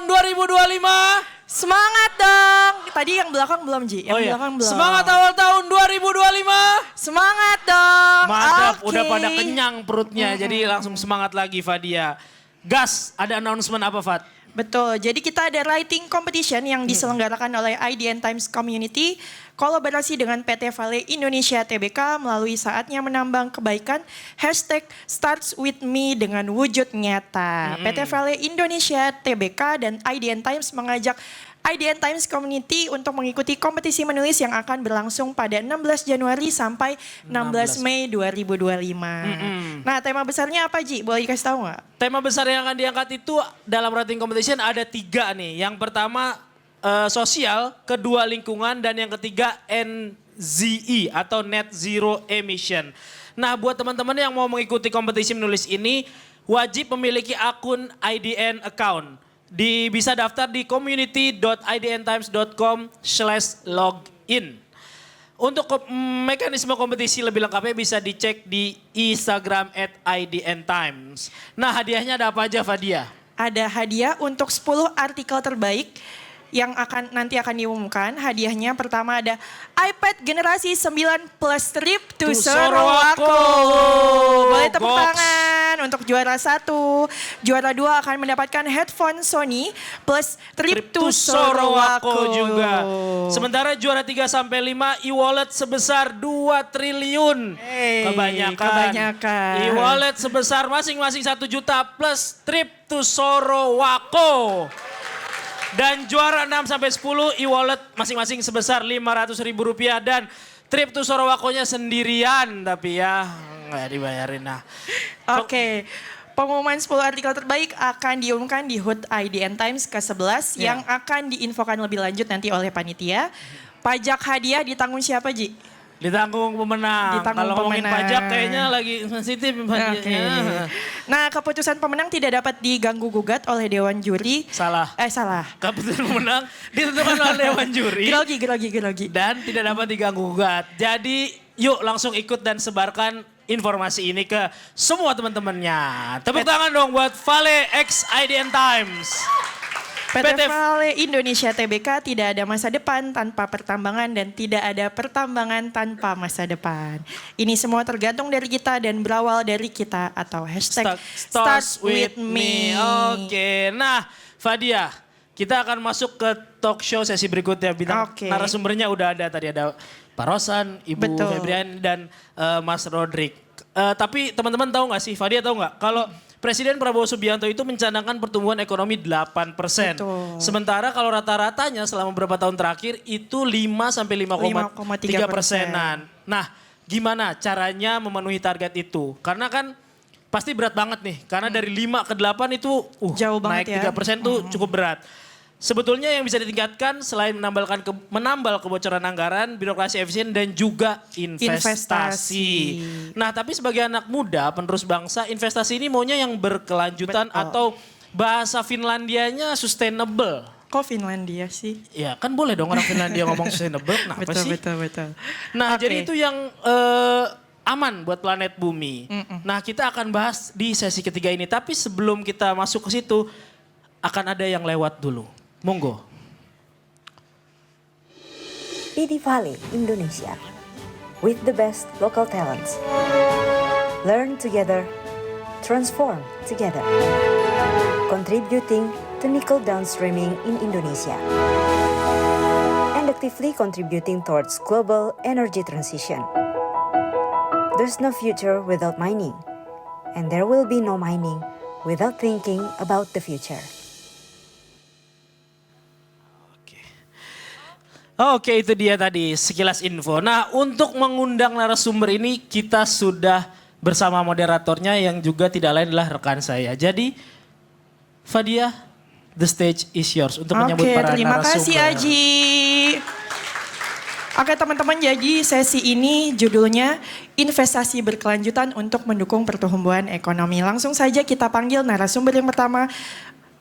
tahun 2025. Semangat dong. Tadi yang belakang belum, Ji. Yang belakang belum. Semangat awal tahun 2025. Semangat dong. Mantap, Oke. udah pada kenyang perutnya. Jadi langsung semangat lagi Fadia. Gas, ada announcement apa Fat? Betul, jadi kita ada writing competition yang diselenggarakan oleh IDN Times Community, kolaborasi dengan PT Vale Indonesia Tbk melalui saatnya menambang kebaikan, #StartsWithMe dengan wujud nyata. PT Vale Indonesia Tbk dan IDN Times mengajak IDN Times Community untuk mengikuti kompetisi menulis yang akan berlangsung pada 16 Januari sampai 16 Mei 2025. Nah, tema besarnya apa, Ji? Boleh dikasih tahu nggak? Tema besar yang akan diangkat itu dalam writing competition ada 3 nih. Yang pertama sosial, kedua lingkungan, dan yang ketiga NZE atau Net Zero Emission. Nah, buat teman-teman yang mau mengikuti kompetisi menulis ini, wajib memiliki akun IDN account. Bisa daftar di community.idntimes.com/login. Untuk mekanisme kompetisi lebih lengkapnya bisa dicek di Instagram @idntimes. Nah, hadiahnya ada apa aja, Fadia? Ada hadiah untuk 10 artikel terbaik yang nanti akan diumumkan. Hadiahnya pertama ada iPad generasi 9 plus trip to Sorowako. Boleh tepuk tangan untuk juara 1. Juara 2 akan mendapatkan headphone Sony plus trip to Sorowako juga. Sementara juara 3 sampai 5 e-wallet sebesar 2 triliun. Kebanyakan. E-wallet sebesar masing-masing 1 juta plus trip to Sorowako. Dan juara 6 sampai 10 e-wallet masing-masing sebesar Rp500.000 dan trip to Sorowakonya sendirian tapi ya nggak dibayarin. Nah. Oke. Pengumuman 10 artikel terbaik akan diumumkan di HUT IDN Times ke-11 yang akan diinfokan lebih lanjut nanti oleh panitia. Pajak hadiah ditanggung siapa, Ji? Ditanggung pemenang. Kalau ngomongin pajak kayaknya lagi sensitif. Okay. Nah, keputusan pemenang tidak dapat diganggu gugat oleh Dewan Juri. Salah. Salah. Keputusan pemenang ditentukan oleh Dewan Juri. Grogi. Dan tidak dapat diganggu gugat. Jadi yuk langsung ikut dan sebarkan informasi ini ke semua teman-temannya. Tepuk tangan dong buat Vale X IDN Times. PT Vale Indonesia Tbk tidak ada masa depan tanpa pertambangan dan tidak ada pertambangan tanpa masa depan. Ini semua tergantung dari kita dan berawal dari kita atau #StartsWithMe. Oke, nah Fadia, kita akan masuk ke talk show sesi berikutnya. Bintang narasumbernya udah ada tadi, ada Pak Rosan, Ibu Febrian dan Mas Rodrik. Tapi teman-teman tahu nggak sih, Fadia tahu nggak kalau Presiden Prabowo Subianto itu mencanangkan pertumbuhan ekonomi 8%. Sementara kalau rata-ratanya selama beberapa tahun terakhir itu 5-5,3%. Nah, gimana caranya memenuhi target itu? Karena kan pasti berat banget nih. Karena dari 5 ke 8 itu jauh naik banget 3% tuh cukup berat. Sebetulnya yang bisa ditingkatkan selain menambal kebocoran anggaran, birokrasi efisien dan juga investasi. Nah, tapi sebagai anak muda, penerus bangsa, investasi ini maunya yang berkelanjutan atau bahasa Finlandianya sustainable. Kok Finlandia sih? Ya kan boleh dong orang Finlandia ngomong sustainable, kenapa sih? Betul. Nah, jadi itu yang aman buat planet bumi. Nah, kita akan bahas di sesi ketiga ini. Tapi sebelum kita masuk ke situ, akan ada yang lewat dulu. Monggo. PD Vale Indonesia, with the best local talents. Learn together, transform together. Contributing to nickel downstreaming in Indonesia. And actively contributing towards global energy transition. There's no future without mining. And there will be no mining without thinking about the future. Oke, itu dia tadi sekilas info. Nah, untuk mengundang narasumber ini kita sudah bersama moderatornya yang juga tidak lain adalah rekan saya. Jadi Fadia, the stage is yours untuk menyambut para narasumber. Terima kasih Aji. Oke teman-teman, jadi sesi ini judulnya investasi berkelanjutan untuk mendukung pertumbuhan ekonomi. Langsung saja kita panggil narasumber yang pertama,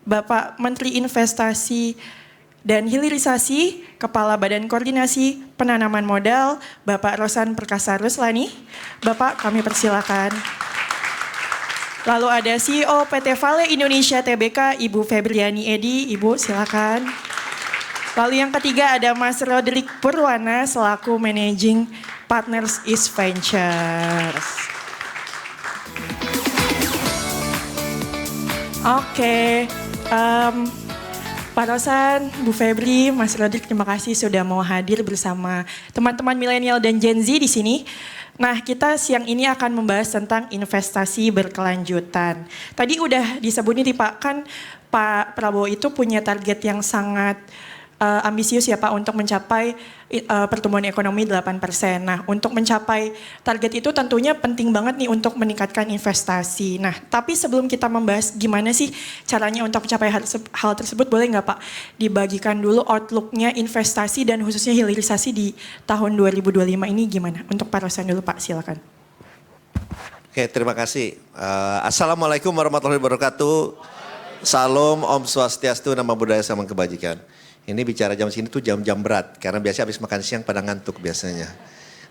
Bapak Menteri Investasi dan Hilirisasi, Kepala Badan Koordinasi Penanaman Modal, Bapak Rosan Perkasa Ruslani. Bapak, kami persilakan. Lalu ada CEO PT Vale Indonesia Tbk, Ibu Febriani Edi. Ibu silakan. Lalu yang ketiga ada Mas Rodrik Purwana selaku Managing Partners East Ventures. Oke, Pak Rosan, Bu Febri, Mas Rodrik, terima kasih sudah mau hadir bersama teman-teman milenial dan Gen Z di sini. Nah, kita siang ini akan membahas tentang investasi berkelanjutan. Tadi udah disebutin nih Pak, kan Pak Prabowo itu punya target yang sangat ambisius ya Pak untuk mencapai pertumbuhan ekonomi 8%. Nah, untuk mencapai target itu tentunya penting banget nih untuk meningkatkan investasi. Nah, tapi sebelum kita membahas gimana sih caranya untuk mencapai hal tersebut, boleh nggak Pak dibagikan dulu outlook-nya investasi dan khususnya hilirisasi di tahun 2025 ini gimana? Untuk Pak Rosan dulu Pak, silakan. Oke, terima kasih. Assalamualaikum warahmatullahi wabarakatuh. Salam, Om Swastiastu, Namo Buddhaya, Salam Kebajikan. Ini bicara jam segini tuh jam-jam berat, karena biasanya habis makan siang pada ngantuk biasanya.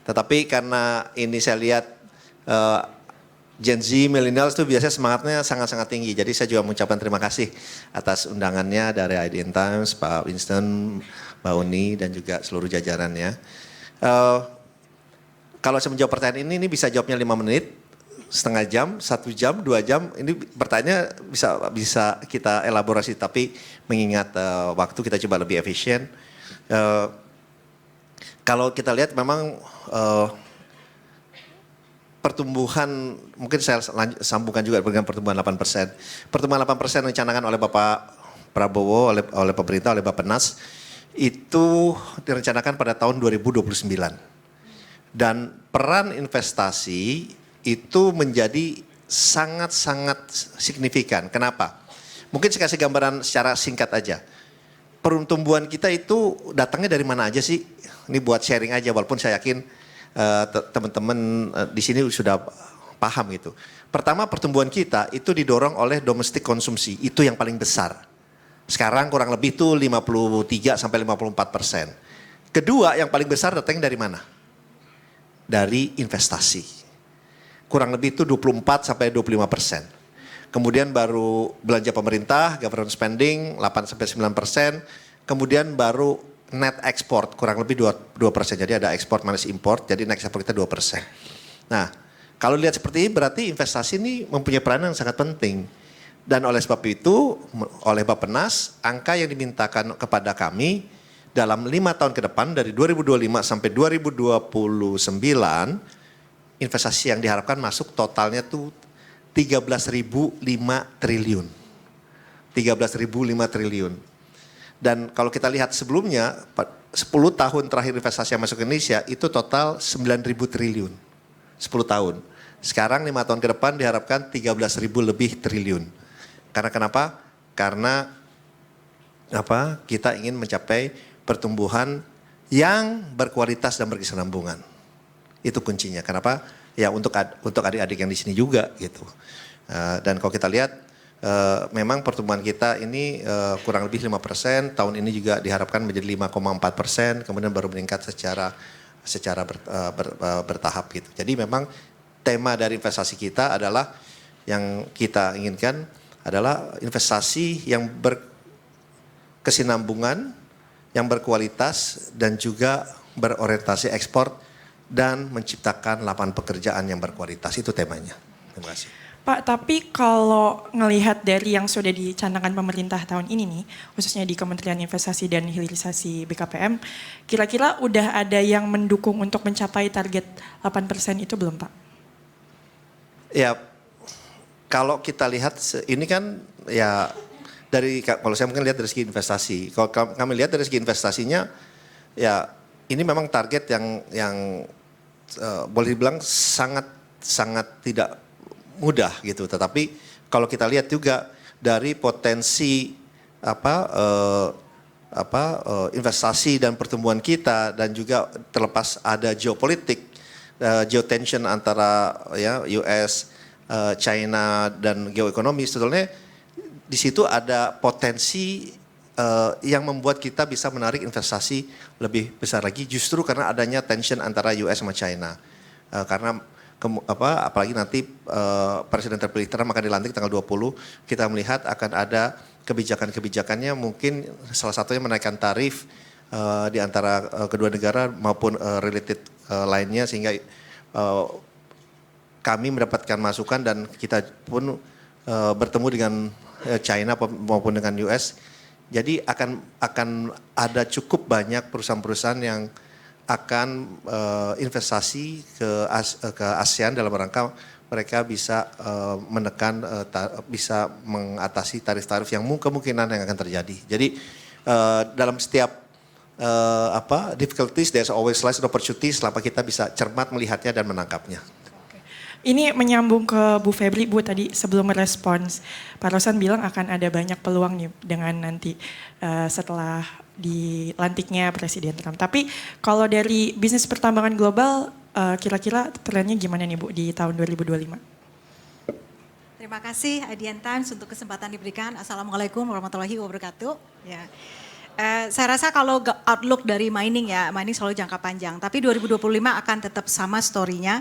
Tetapi karena ini saya lihat Gen Z, millennials tuh biasanya semangatnya sangat-sangat tinggi. Jadi saya juga mengucapkan terima kasih atas undangannya dari IDN Times, Pak Winston, Mbak Uni, dan juga seluruh jajarannya. Kalau saya menjawab pertanyaan ini bisa jawabnya 5 menit, setengah jam, 1 jam, 2 jam. Ini pertanyaan bisa kita elaborasi, tapi mengingat waktu kita coba lebih efisien. Kalau kita lihat memang pertumbuhan, mungkin saya sambungkan juga dengan pertumbuhan 8%. Pertumbuhan 8% dicanangkan oleh Bapak Prabowo, oleh pemerintah, oleh Bappenas, itu direncanakan pada tahun 2029. Dan peran investasi itu menjadi sangat-sangat signifikan. Kenapa? Mungkin saya kasih gambaran secara singkat aja. Pertumbuhan kita itu datangnya dari mana aja sih? Ini buat sharing aja, walaupun saya yakin teman-teman di sini sudah paham gitu. Pertama, pertumbuhan kita itu didorong oleh domestik konsumsi, itu yang paling besar. Sekarang kurang lebih itu 53-54%. Kedua, yang paling besar datangnya dari mana? Dari investasi. Kurang lebih itu 24-25%. Kemudian baru belanja pemerintah, government spending 8-9%. Kemudian baru net export kurang lebih 2%. Jadi ada ekspor minus import, jadi net ekspor kita 2%. Nah, kalau lihat seperti ini berarti investasi ini mempunyai peran yang sangat penting. Dan oleh sebab itu, oleh Bappenas, angka yang dimintakan kepada kami dalam 5 tahun ke depan dari 2025 sampai 2029, investasi yang diharapkan masuk totalnya tuh 13.005 triliun. 13.005 triliun. Dan kalau kita lihat sebelumnya, 10 tahun terakhir investasi yang masuk ke Indonesia itu total 9.000 triliun. 10 tahun. Sekarang 5 tahun ke depan diharapkan 13.000 lebih triliun. Karena kenapa? Karena kita ingin mencapai pertumbuhan yang berkualitas dan berkesinambungan. Itu kuncinya. Kenapa? Ya untuk adik-adik yang di sini juga gitu. Dan kalau kita lihat memang pertumbuhan kita ini kurang lebih 5%. Tahun ini juga diharapkan menjadi 5,4%. Kemudian baru meningkat secara bertahap gitu. Jadi memang tema dari investasi kita adalah yang kita inginkan adalah investasi yang berkesinambungan, yang berkualitas dan juga berorientasi ekspor dan menciptakan lapangan pekerjaan yang berkualitas. Itu temanya. Terima kasih. Pak, tapi kalau ngelihat dari yang sudah dicanangkan pemerintah tahun ini nih, khususnya di Kementerian Investasi dan Hilirisasi BKPM, kira-kira udah ada yang mendukung untuk mencapai target 8% itu belum Pak? Ya, kalau kita lihat ini kan ya kalau saya mungkin lihat dari segi investasi. Kalau kami lihat dari segi investasinya, ya ini memang target yang boleh dibilang sangat tidak mudah gitu. Tetapi kalau kita lihat juga dari potensi investasi dan pertumbuhan kita dan juga terlepas ada geopolitik, geotension antara US, China dan geoekonomi, sebetulnya di situ ada potensi yang membuat kita bisa menarik investasi lebih besar lagi justru karena adanya tension antara US sama China. Karena apalagi nanti Presiden terpilih Trump akan dilantik tanggal 20, kita melihat akan ada kebijakan-kebijakannya, mungkin salah satunya menaikkan tarif di antara kedua negara maupun related lainnya, sehingga kami mendapatkan masukan dan kita pun bertemu dengan China maupun dengan US. Jadi akan ada cukup banyak perusahaan-perusahaan yang akan investasi ke ASEAN dalam rangka mereka bisa menekan, bisa mengatasi tarif-tarif yang kemungkinan yang akan terjadi. Jadi dalam setiap difficulties there's always slice of opportunity selama kita bisa cermat melihatnya dan menangkapnya. Ini menyambung ke Bu Febri, Bu tadi sebelum merespons, Pak Rosan bilang akan ada banyak peluang nih dengan nanti setelah dilantiknya Presiden Trump. Tapi kalau dari bisnis pertambangan global, kira-kira trennya gimana nih Bu di tahun 2025? Terima kasih Adian Times untuk kesempatan diberikan. Assalamualaikum warahmatullahi wabarakatuh. Ya. Saya rasa kalau outlook dari mining ya, mining selalu jangka panjang. Tapi 2025 akan tetap sama story-nya.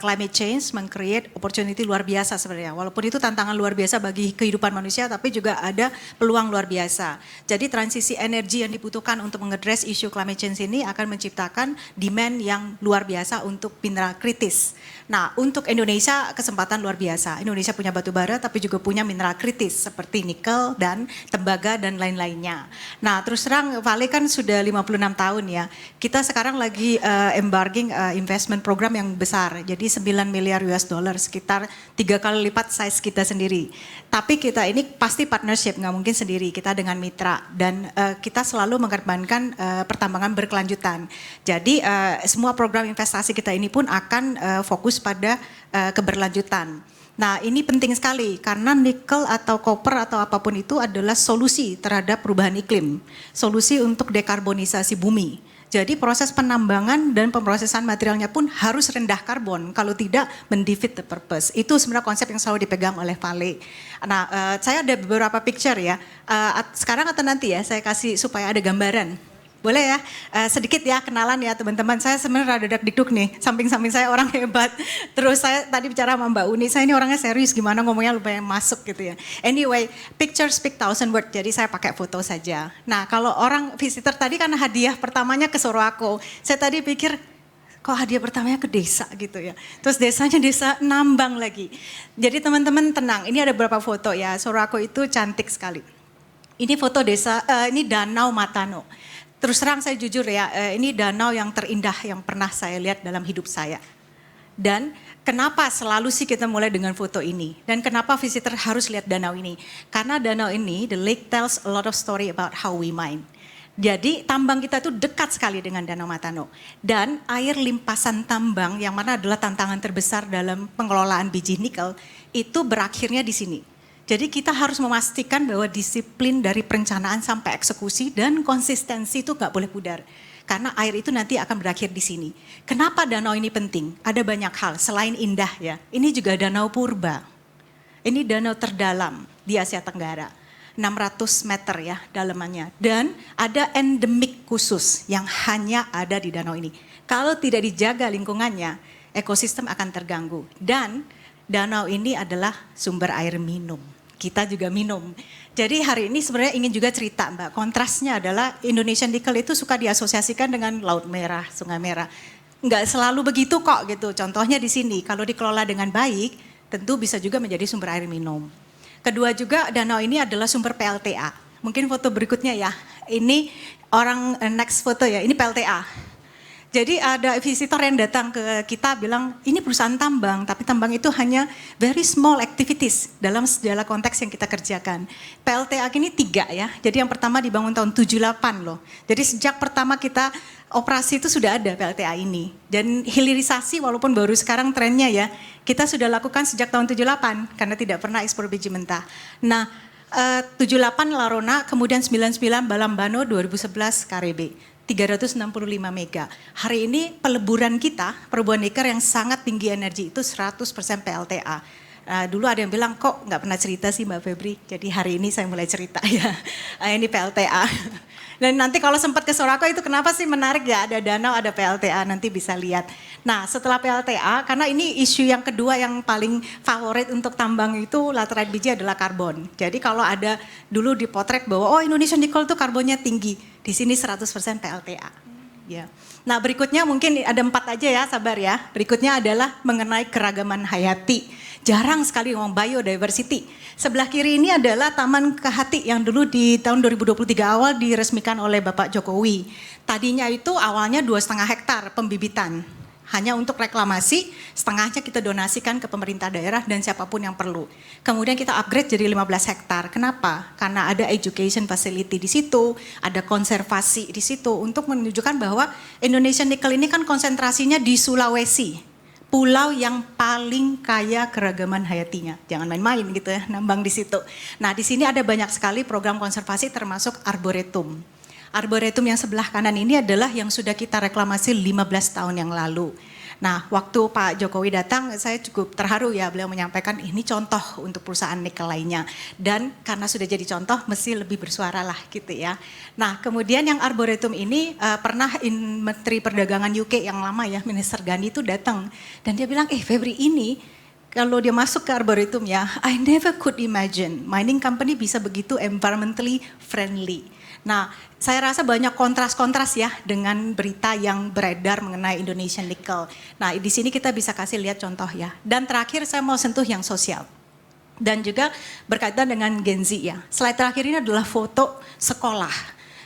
Climate change meng-create opportunity luar biasa sebenarnya. Walaupun itu tantangan luar biasa bagi kehidupan manusia, tapi juga ada peluang luar biasa. Jadi transisi energi yang dibutuhkan untuk mengadres isu climate change ini akan menciptakan demand yang luar biasa untuk mineral kritis. Nah, untuk Indonesia kesempatan luar biasa. Indonesia punya batu bara tapi juga punya mineral kritis seperti nikel dan tembaga dan lain-lainnya. Nah, terus terang Vale kan sudah 56 tahun ya. Kita sekarang lagi embarking investment program yang besar. Jadi 9 miliar US dollar, sekitar 3 kali lipat size kita sendiri. Tapi kita ini pasti partnership, nggak mungkin sendiri. Kita dengan mitra dan kita selalu mengedepankan pertambangan berkelanjutan. Jadi semua program investasi kita ini pun akan fokus pada keberlanjutan. Nah, ini penting sekali karena nikel atau koper atau apapun itu adalah solusi terhadap perubahan iklim, solusi untuk dekarbonisasi bumi. Jadi proses penambangan dan pemrosesan materialnya pun harus rendah karbon, kalau tidak mendefeat the purpose. Itu sebenarnya konsep yang selalu dipegang oleh Vale. Nah, saya ada beberapa picture ya, sekarang atau nanti ya saya kasih supaya ada gambaran. Boleh ya, sedikit ya kenalan ya teman-teman. Saya sebenarnya rada dak-dikduk nih, samping-samping saya orang hebat. Terus saya tadi bicara sama Mbak Uni, saya ini orangnya serius gimana ngomongnya lumayan masuk gitu ya. Anyway, picture speak thousand word, jadi saya pakai foto saja. Nah kalau orang visitor tadi kan hadiah pertamanya ke Sorowako. Saya tadi pikir, kok hadiah pertamanya ke desa gitu ya. Terus desanya desa Nambang lagi. Jadi teman-teman tenang, ini ada beberapa foto ya. Sorowako itu cantik sekali. Ini foto desa, ini Danau Matano. Terus terang saya jujur ya, ini danau yang terindah yang pernah saya lihat dalam hidup saya. Dan kenapa selalu sih kita mulai dengan foto ini? Dan kenapa visitor harus lihat danau ini? Karena danau ini, the lake tells a lot of story about how we mine. Jadi tambang kita itu dekat sekali dengan Danau Matano. Dan air limpasan tambang yang mana adalah tantangan terbesar dalam pengelolaan biji nikel, itu berakhirnya di sini. Jadi kita harus memastikan bahwa disiplin dari perencanaan sampai eksekusi dan konsistensi itu nggak boleh pudar. Karena air itu nanti akan berakhir di sini. Kenapa danau ini penting? Ada banyak hal, selain indah ya. Ini juga danau purba. Ini danau terdalam di Asia Tenggara. 600 meter ya dalamannya. Dan ada endemik khusus yang hanya ada di danau ini. Kalau tidak dijaga lingkungannya, ekosistem akan terganggu. Dan danau ini adalah sumber air minum. Kita juga minum. Jadi hari ini sebenarnya ingin juga cerita Mbak. Kontrasnya adalah Indonesian Nickel itu suka diasosiasikan dengan Laut Merah, Sungai Merah. Enggak selalu begitu kok gitu. Contohnya di sini, kalau dikelola dengan baik, tentu bisa juga menjadi sumber air minum. Kedua juga danau ini adalah sumber PLTA. Mungkin foto berikutnya ya. Ini orang next foto ya, ini PLTA. Jadi ada visitor yang datang ke kita bilang, ini perusahaan tambang, tapi tambang itu hanya very small activities dalam segala konteks yang kita kerjakan. PLTA ini 3 ya, jadi yang pertama dibangun tahun 78 loh. Jadi sejak pertama kita operasi itu sudah ada PLTA ini. Dan hilirisasi walaupun baru sekarang trennya ya, kita sudah lakukan sejak tahun 78 karena tidak pernah ekspor biji mentah. Nah, 78 Larona, kemudian 99 Balambano, 2011 KRB. 365 mega. Hari ini peleburan kita, perbuan nikel yang sangat tinggi energi itu 100% PLTA. Dulu ada yang bilang kok nggak pernah cerita sih Mbak Febri. Jadi hari ini saya mulai cerita ya. Ini PLTA. Dan nanti kalau sempat ke Sorako itu kenapa sih menarik ya, ada danau, ada PLTA, nanti bisa lihat. Nah setelah PLTA, karena ini isu yang kedua yang paling favorit untuk tambang itu laterite biji adalah karbon. Jadi kalau ada dulu dipotret bahwa oh Indonesian Nickel itu karbonnya tinggi, di sini 100% PLTA. Ya. Nah berikutnya mungkin ada 4 aja ya, sabar ya. Berikutnya adalah mengenai keragaman hayati. Jarang sekali ngomong biodiversity. Sebelah kiri ini adalah Taman Kehati yang dulu di tahun 2023 awal diresmikan oleh Bapak Jokowi. Tadinya itu awalnya 2,5 hektar pembibitan. Hanya untuk reklamasi, setengahnya kita donasikan ke pemerintah daerah dan siapapun yang perlu. Kemudian kita upgrade jadi 15 hektar. Kenapa? Karena ada education facility di situ, ada konservasi di situ untuk menunjukkan bahwa Indonesian Nickel ini kan konsentrasinya di Sulawesi. Pulau yang paling kaya keragaman hayatinya. Jangan main-main gitu ya, nambang di situ. Nah, di sini ada banyak sekali program konservasi termasuk arboretum. Arboretum yang sebelah kanan ini adalah yang sudah kita reklamasi 15 tahun yang lalu. Nah, waktu Pak Jokowi datang, saya cukup terharu ya, beliau menyampaikan ini contoh untuk perusahaan nikel lainnya. Dan karena sudah jadi contoh, mesti lebih bersuara lah gitu ya. Nah, kemudian yang arboretum ini pernah Menteri Perdagangan UK yang lama ya, Minister Gandhi itu datang. Dan dia bilang, Febri ini, kalau dia masuk ke arboretum ya, I never could imagine mining company bisa begitu environmentally friendly. Nah, saya rasa banyak kontras-kontras ya dengan berita yang beredar mengenai Indonesian Nickel. Nah, di sini kita bisa kasih lihat contoh ya. Dan terakhir saya mau sentuh yang sosial. Dan juga berkaitan dengan Gen Z ya. Slide terakhir ini adalah foto sekolah.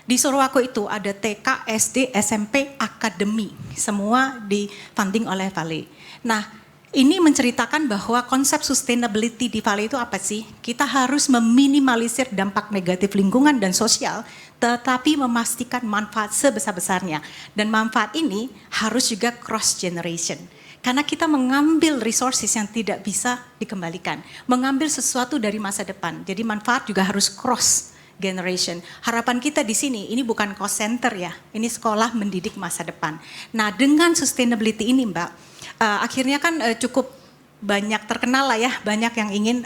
Di Sorowako itu ada TK, SD, SMP, akademi. Semua di-funding oleh Vale. Nah, ini menceritakan bahwa konsep sustainability di Vale itu apa sih? Kita harus meminimalisir dampak negatif lingkungan dan sosial, tetapi memastikan manfaat sebesar-besarnya. Dan manfaat ini harus juga cross generation. Karena kita mengambil resources yang tidak bisa dikembalikan. Mengambil sesuatu dari masa depan. Jadi manfaat juga harus cross generation. Harapan kita di sini, ini bukan cost center ya. Ini sekolah mendidik masa depan. Nah dengan sustainability ini Mbak, akhirnya kan cukup banyak terkenal lah ya, banyak yang ingin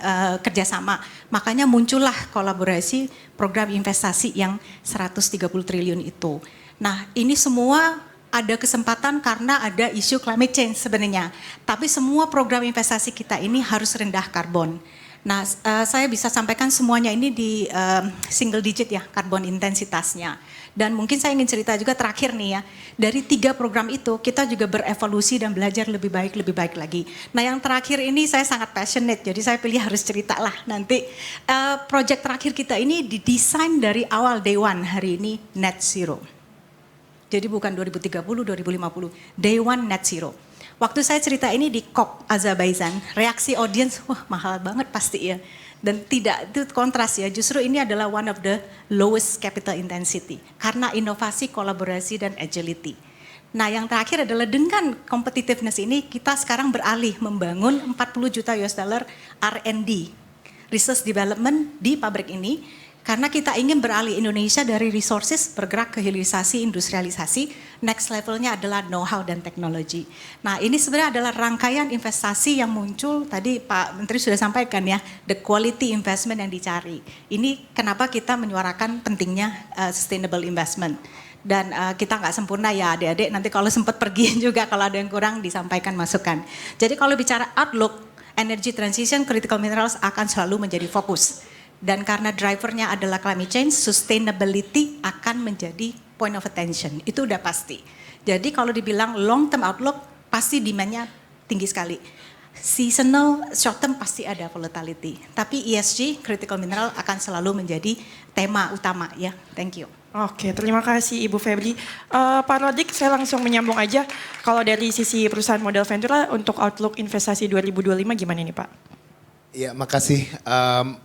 kerjasama. Makanya muncullah kolaborasi program investasi yang 130 triliun itu. Nah ini semua ada kesempatan karena ada isu climate change sebenarnya. Tapi semua program investasi kita ini harus rendah karbon. Nah saya bisa sampaikan semuanya ini di single digit ya karbon intensitasnya. Dan mungkin saya ingin cerita juga terakhir nih ya, dari 3 program itu kita juga berevolusi dan belajar lebih baik lagi. Nah yang terakhir ini saya sangat passionate, jadi saya pilih harus cerita lah nanti. Project terakhir kita ini didesain dari awal day one, hari ini net zero. Jadi bukan 2030, 2050, day one net zero. Waktu saya cerita ini di COP Azerbaijan, reaksi audiens, wah mahal banget pasti ya. Dan tidak, itu kontras ya, justru ini adalah one of the lowest capital intensity. Karena inovasi, kolaborasi, dan agility. Nah yang terakhir adalah dengan competitiveness ini, kita sekarang beralih membangun 40 juta US dollar R&D, research development di pabrik ini, karena kita ingin beralih Indonesia dari resources bergerak ke hilirisasi, industrialisasi, next levelnya adalah know-how dan teknologi. Nah ini sebenarnya adalah rangkaian investasi yang muncul, tadi Pak Menteri sudah sampaikan ya, the quality investment yang dicari. Ini kenapa kita menyuarakan pentingnya sustainable investment. Dan kita nggak sempurna ya adik-adik, nanti kalau sempat pergi juga kalau ada yang kurang disampaikan masukan. Jadi kalau bicara outlook, energy transition, critical minerals akan selalu menjadi fokus. Dan karena drivernya adalah climate change, sustainability akan menjadi point of attention. Itu udah pasti. Jadi kalau dibilang long term outlook, pasti demand-nya tinggi sekali. Seasonal, short term pasti ada volatility. Tapi ESG, critical mineral akan selalu menjadi tema utama ya. Thank you. Oke, terima kasih Ibu Febri. Pak Rodik, saya langsung menyambung aja. Kalau dari sisi perusahaan modal Ventura untuk outlook investasi 2025 gimana nih Pak? Ya, makasih.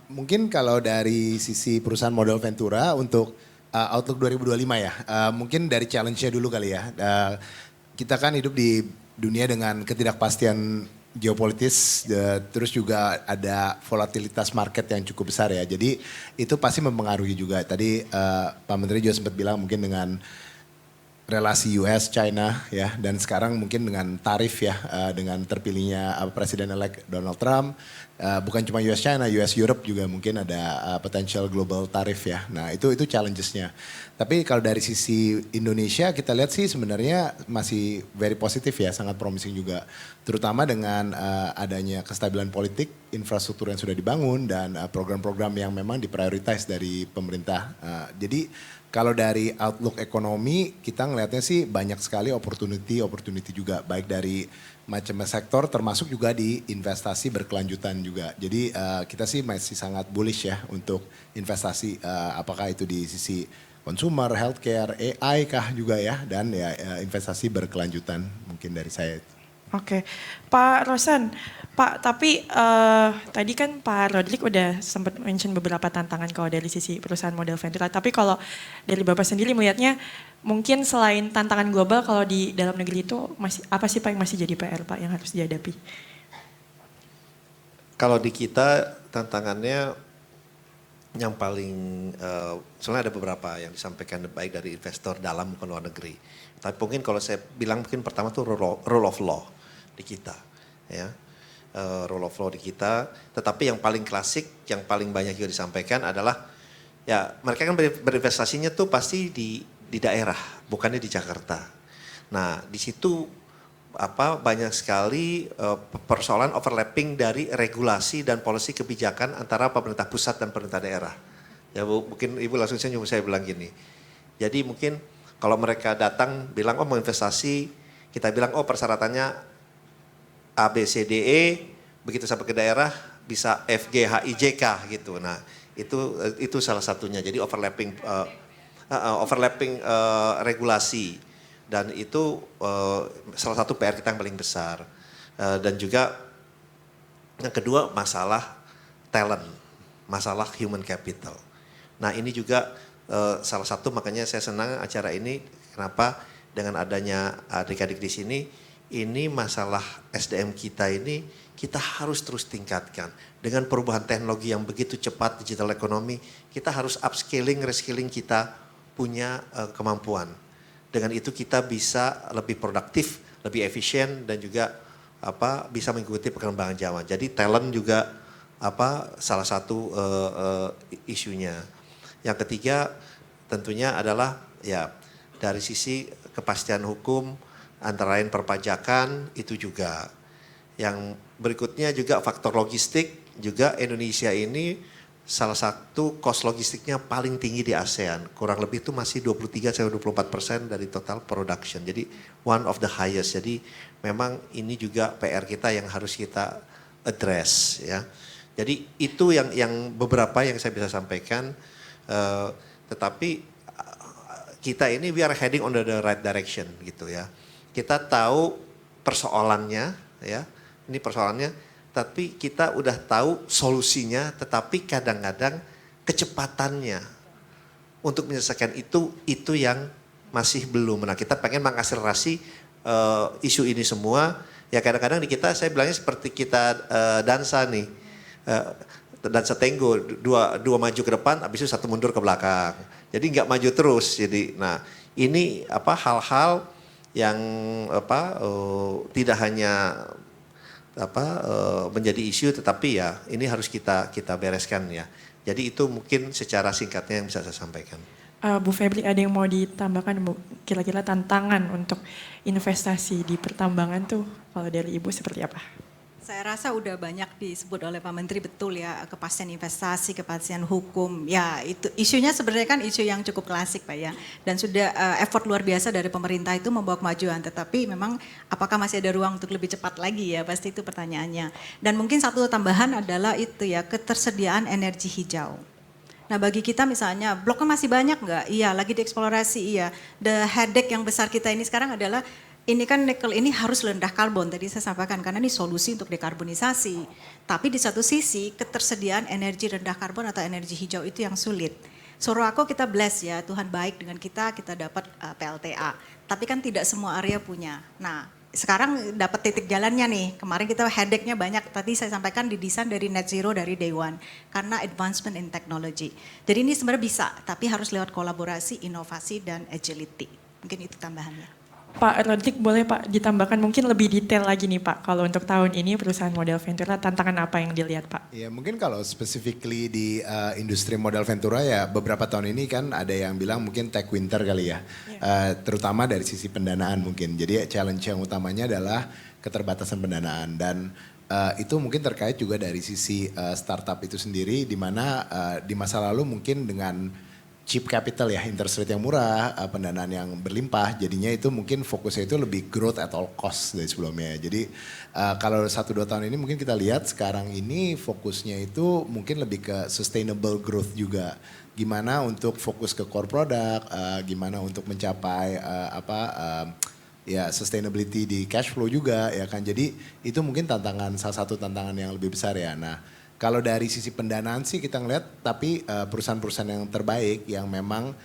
Mungkin kalau dari sisi perusahaan modal Ventura untuk outlook 2025 ya, mungkin dari challenge-nya dulu kali ya. Kita kan hidup di dunia dengan ketidakpastian geopolitis, terus juga ada volatilitas market yang cukup besar ya. Jadi itu pasti mempengaruhi juga. Tadi Pak Menteri juga sempat bilang mungkin dengan relasi US China ya, dan sekarang mungkin dengan tarif ya, dengan terpilihnya Presiden elect Donald Trump, bukan cuma US China, US Europe juga mungkin ada potential global tarif ya. Nah itu challengesnya. Tapi kalau dari sisi Indonesia kita lihat sih sebenarnya masih very positif ya, sangat promising juga. Terutama dengan adanya kestabilan politik, infrastruktur yang sudah dibangun dan program-program yang memang diprioritize dari pemerintah. Jadi kalau dari outlook ekonomi kita ngelihatnya sih banyak sekali opportunity juga, baik dari macam sektor termasuk juga di investasi berkelanjutan juga. Jadi kita sih masih sangat bullish ya untuk investasi, apakah itu di sisi consumer, healthcare, AI kah juga ya, dan ya investasi berkelanjutan mungkin dari saya. Oke, Pak Rosan, Pak, tapi tadi kan Pak Rodrik udah sempat mention beberapa tantangan kalau dari sisi perusahaan model ventura. Tapi kalau dari Bapak sendiri melihatnya, mungkin selain tantangan global, kalau di dalam negeri itu masih apa sih Pak yang masih jadi PR Pak yang harus dihadapi? Kalau di kita tantangannya yang paling, sebenarnya ada beberapa yang disampaikan baik dari investor dalam maupun luar negeri. Tapi mungkin kalau saya bilang mungkin pertama tuh rule of law di kita, ya, rule of law di kita. Tetapi yang paling klasik, yang paling banyak juga disampaikan adalah, ya mereka kan berinvestasinya tuh pasti di daerah, bukannya di Jakarta. Nah di situ banyak sekali persoalan overlapping dari regulasi dan polisi kebijakan antara pemerintah pusat dan pemerintah daerah. Ya Bu, mungkin Ibu langsung saya bilang gini. Jadi mungkin kalau mereka datang bilang mau investasi, kita bilang persyaratannya A, B, C, D, E, begitu sampai ke daerah bisa F, G, H, I, J, K gitu. Nah itu salah satunya. Jadi overlapping regulasi. Dan itu salah satu PR kita yang paling besar. Dan juga yang kedua masalah talent, masalah human capital. Nah ini juga salah satu, makanya saya senang acara ini. Kenapa? Dengan adanya adik-adik di sini, ini masalah SDM kita ini kita harus terus tingkatkan. Dengan perubahan teknologi yang begitu cepat, digital ekonomi, kita harus upscaling, reskilling kita punya kemampuan. Dengan itu kita bisa lebih produktif, lebih efisien, dan juga bisa mengikuti perkembangan zaman. Jadi talent juga salah satu isunya. Yang ketiga tentunya adalah ya dari sisi kepastian hukum, antara lain perpajakan itu juga. Yang berikutnya juga faktor logistik, juga Indonesia ini salah satu cost logistiknya paling tinggi di ASEAN. Kurang lebih itu masih 23-24% dari total production. Jadi one of the highest. Jadi memang ini juga PR kita yang harus kita address ya. Jadi itu yang beberapa yang saya bisa sampaikan. Tetapi kita ini we are heading on the right direction gitu ya. Kita tahu persoalannya ya. Ini persoalannya, tapi kita udah tahu solusinya, tetapi kadang-kadang kecepatannya untuk menyelesaikan itu yang masih belum. Nah kita pengen mengakselerasi isu ini semua. Ya kadang-kadang di kita saya bilangnya seperti kita dansa nih, dansa tango, dua maju ke depan, habis itu satu mundur ke belakang. Jadi nggak maju terus. Jadi, nah ini hal-hal yang tidak hanya menjadi isu, tetapi ya ini harus kita bereskan ya. Jadi itu mungkin secara singkatnya yang bisa saya sampaikan. Bu Febri, ada yang mau ditambahkan Bu? Kira-kira tantangan untuk investasi di pertambangan tuh kalau dari Ibu seperti apa? Saya rasa udah banyak disebut oleh Pak Menteri, betul ya, kepastian investasi, kepastian hukum. Ya itu isunya sebenarnya kan isu yang cukup klasik Pak ya. Dan sudah effort luar biasa dari pemerintah itu membawa kemajuan. Tetapi memang apakah masih ada ruang untuk lebih cepat lagi ya, pasti itu pertanyaannya. Dan mungkin satu tambahan adalah itu ya, ketersediaan energi hijau. Nah bagi kita misalnya bloknya masih banyak nggak? Iya, lagi dieksplorasi iya. The headache yang besar kita ini sekarang adalah ini kan nikel ini harus rendah karbon, tadi saya sampaikan, karena ini solusi untuk dekarbonisasi. Tapi di satu sisi ketersediaan energi rendah karbon atau energi hijau itu yang sulit. Sorowako kita bless ya, Tuhan baik dengan kita dapat PLTA. Tapi kan tidak semua area punya. Nah sekarang dapat titik jalannya nih, kemarin kita headache-nya banyak, tadi saya sampaikan didesain dari net zero dari day one. Karena advancement in technology. Jadi ini sebenarnya bisa, tapi harus lewat kolaborasi, inovasi, dan agility. Mungkin itu tambahannya. Pak Rodrik boleh Pak ditambahkan mungkin lebih detail lagi nih Pak. Kalau untuk tahun ini perusahaan modal Ventura tantangan apa yang dilihat Pak? Ya mungkin kalau specifically di industri modal Ventura ya beberapa tahun ini kan ada yang bilang mungkin tech winter kali ya. Terutama dari sisi pendanaan mungkin. Jadi challenge yang utamanya adalah keterbatasan pendanaan dan itu mungkin terkait juga dari sisi startup itu sendiri di mana di masa lalu mungkin dengan cheap capital ya, interest rate yang murah, pendanaan yang berlimpah, jadinya itu mungkin fokusnya itu lebih growth at all cost dari sebelumnya. Jadi kalau 1-2 tahun ini mungkin kita lihat sekarang ini fokusnya itu mungkin lebih ke sustainable growth juga. Gimana untuk fokus ke core product, gimana untuk mencapai ya sustainability di cash flow juga ya kan. Jadi itu mungkin salah satu tantangan yang lebih besar ya. Nah, kalau dari sisi pendanaan sih kita ngeliat tapi perusahaan-perusahaan yang terbaik yang memang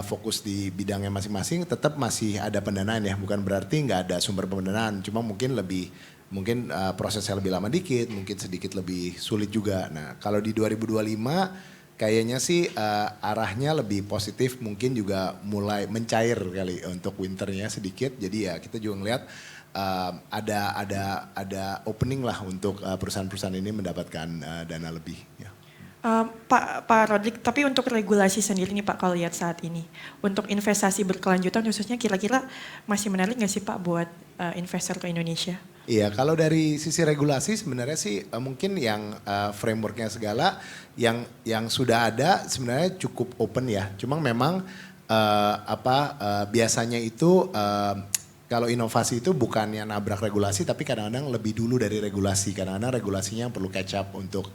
fokus di bidangnya masing-masing tetap masih ada pendanaan ya. Bukan berarti nggak ada sumber pendanaan, cuma mungkin prosesnya lebih lama dikit, mungkin sedikit lebih sulit juga. Nah kalau di 2025 kayaknya sih arahnya lebih positif, mungkin juga mulai mencair kali untuk winternya sedikit. Jadi ya kita juga ngeliat ada opening lah untuk perusahaan-perusahaan ini mendapatkan dana lebih. Ya. Pak Rodrik, tapi untuk regulasi sendiri nih Pak kalau lihat saat ini, untuk investasi berkelanjutan khususnya kira-kira masih menarik nggak sih Pak buat investor ke Indonesia? Iya, kalau dari sisi regulasi sebenarnya sih mungkin yang frameworknya segala yang sudah ada sebenarnya cukup open ya. Cuma memang biasanya itu kalau inovasi itu bukannya nabrak regulasi tapi kadang-kadang lebih dulu dari regulasi. Kadang-kadang regulasinya yang perlu catch up untuk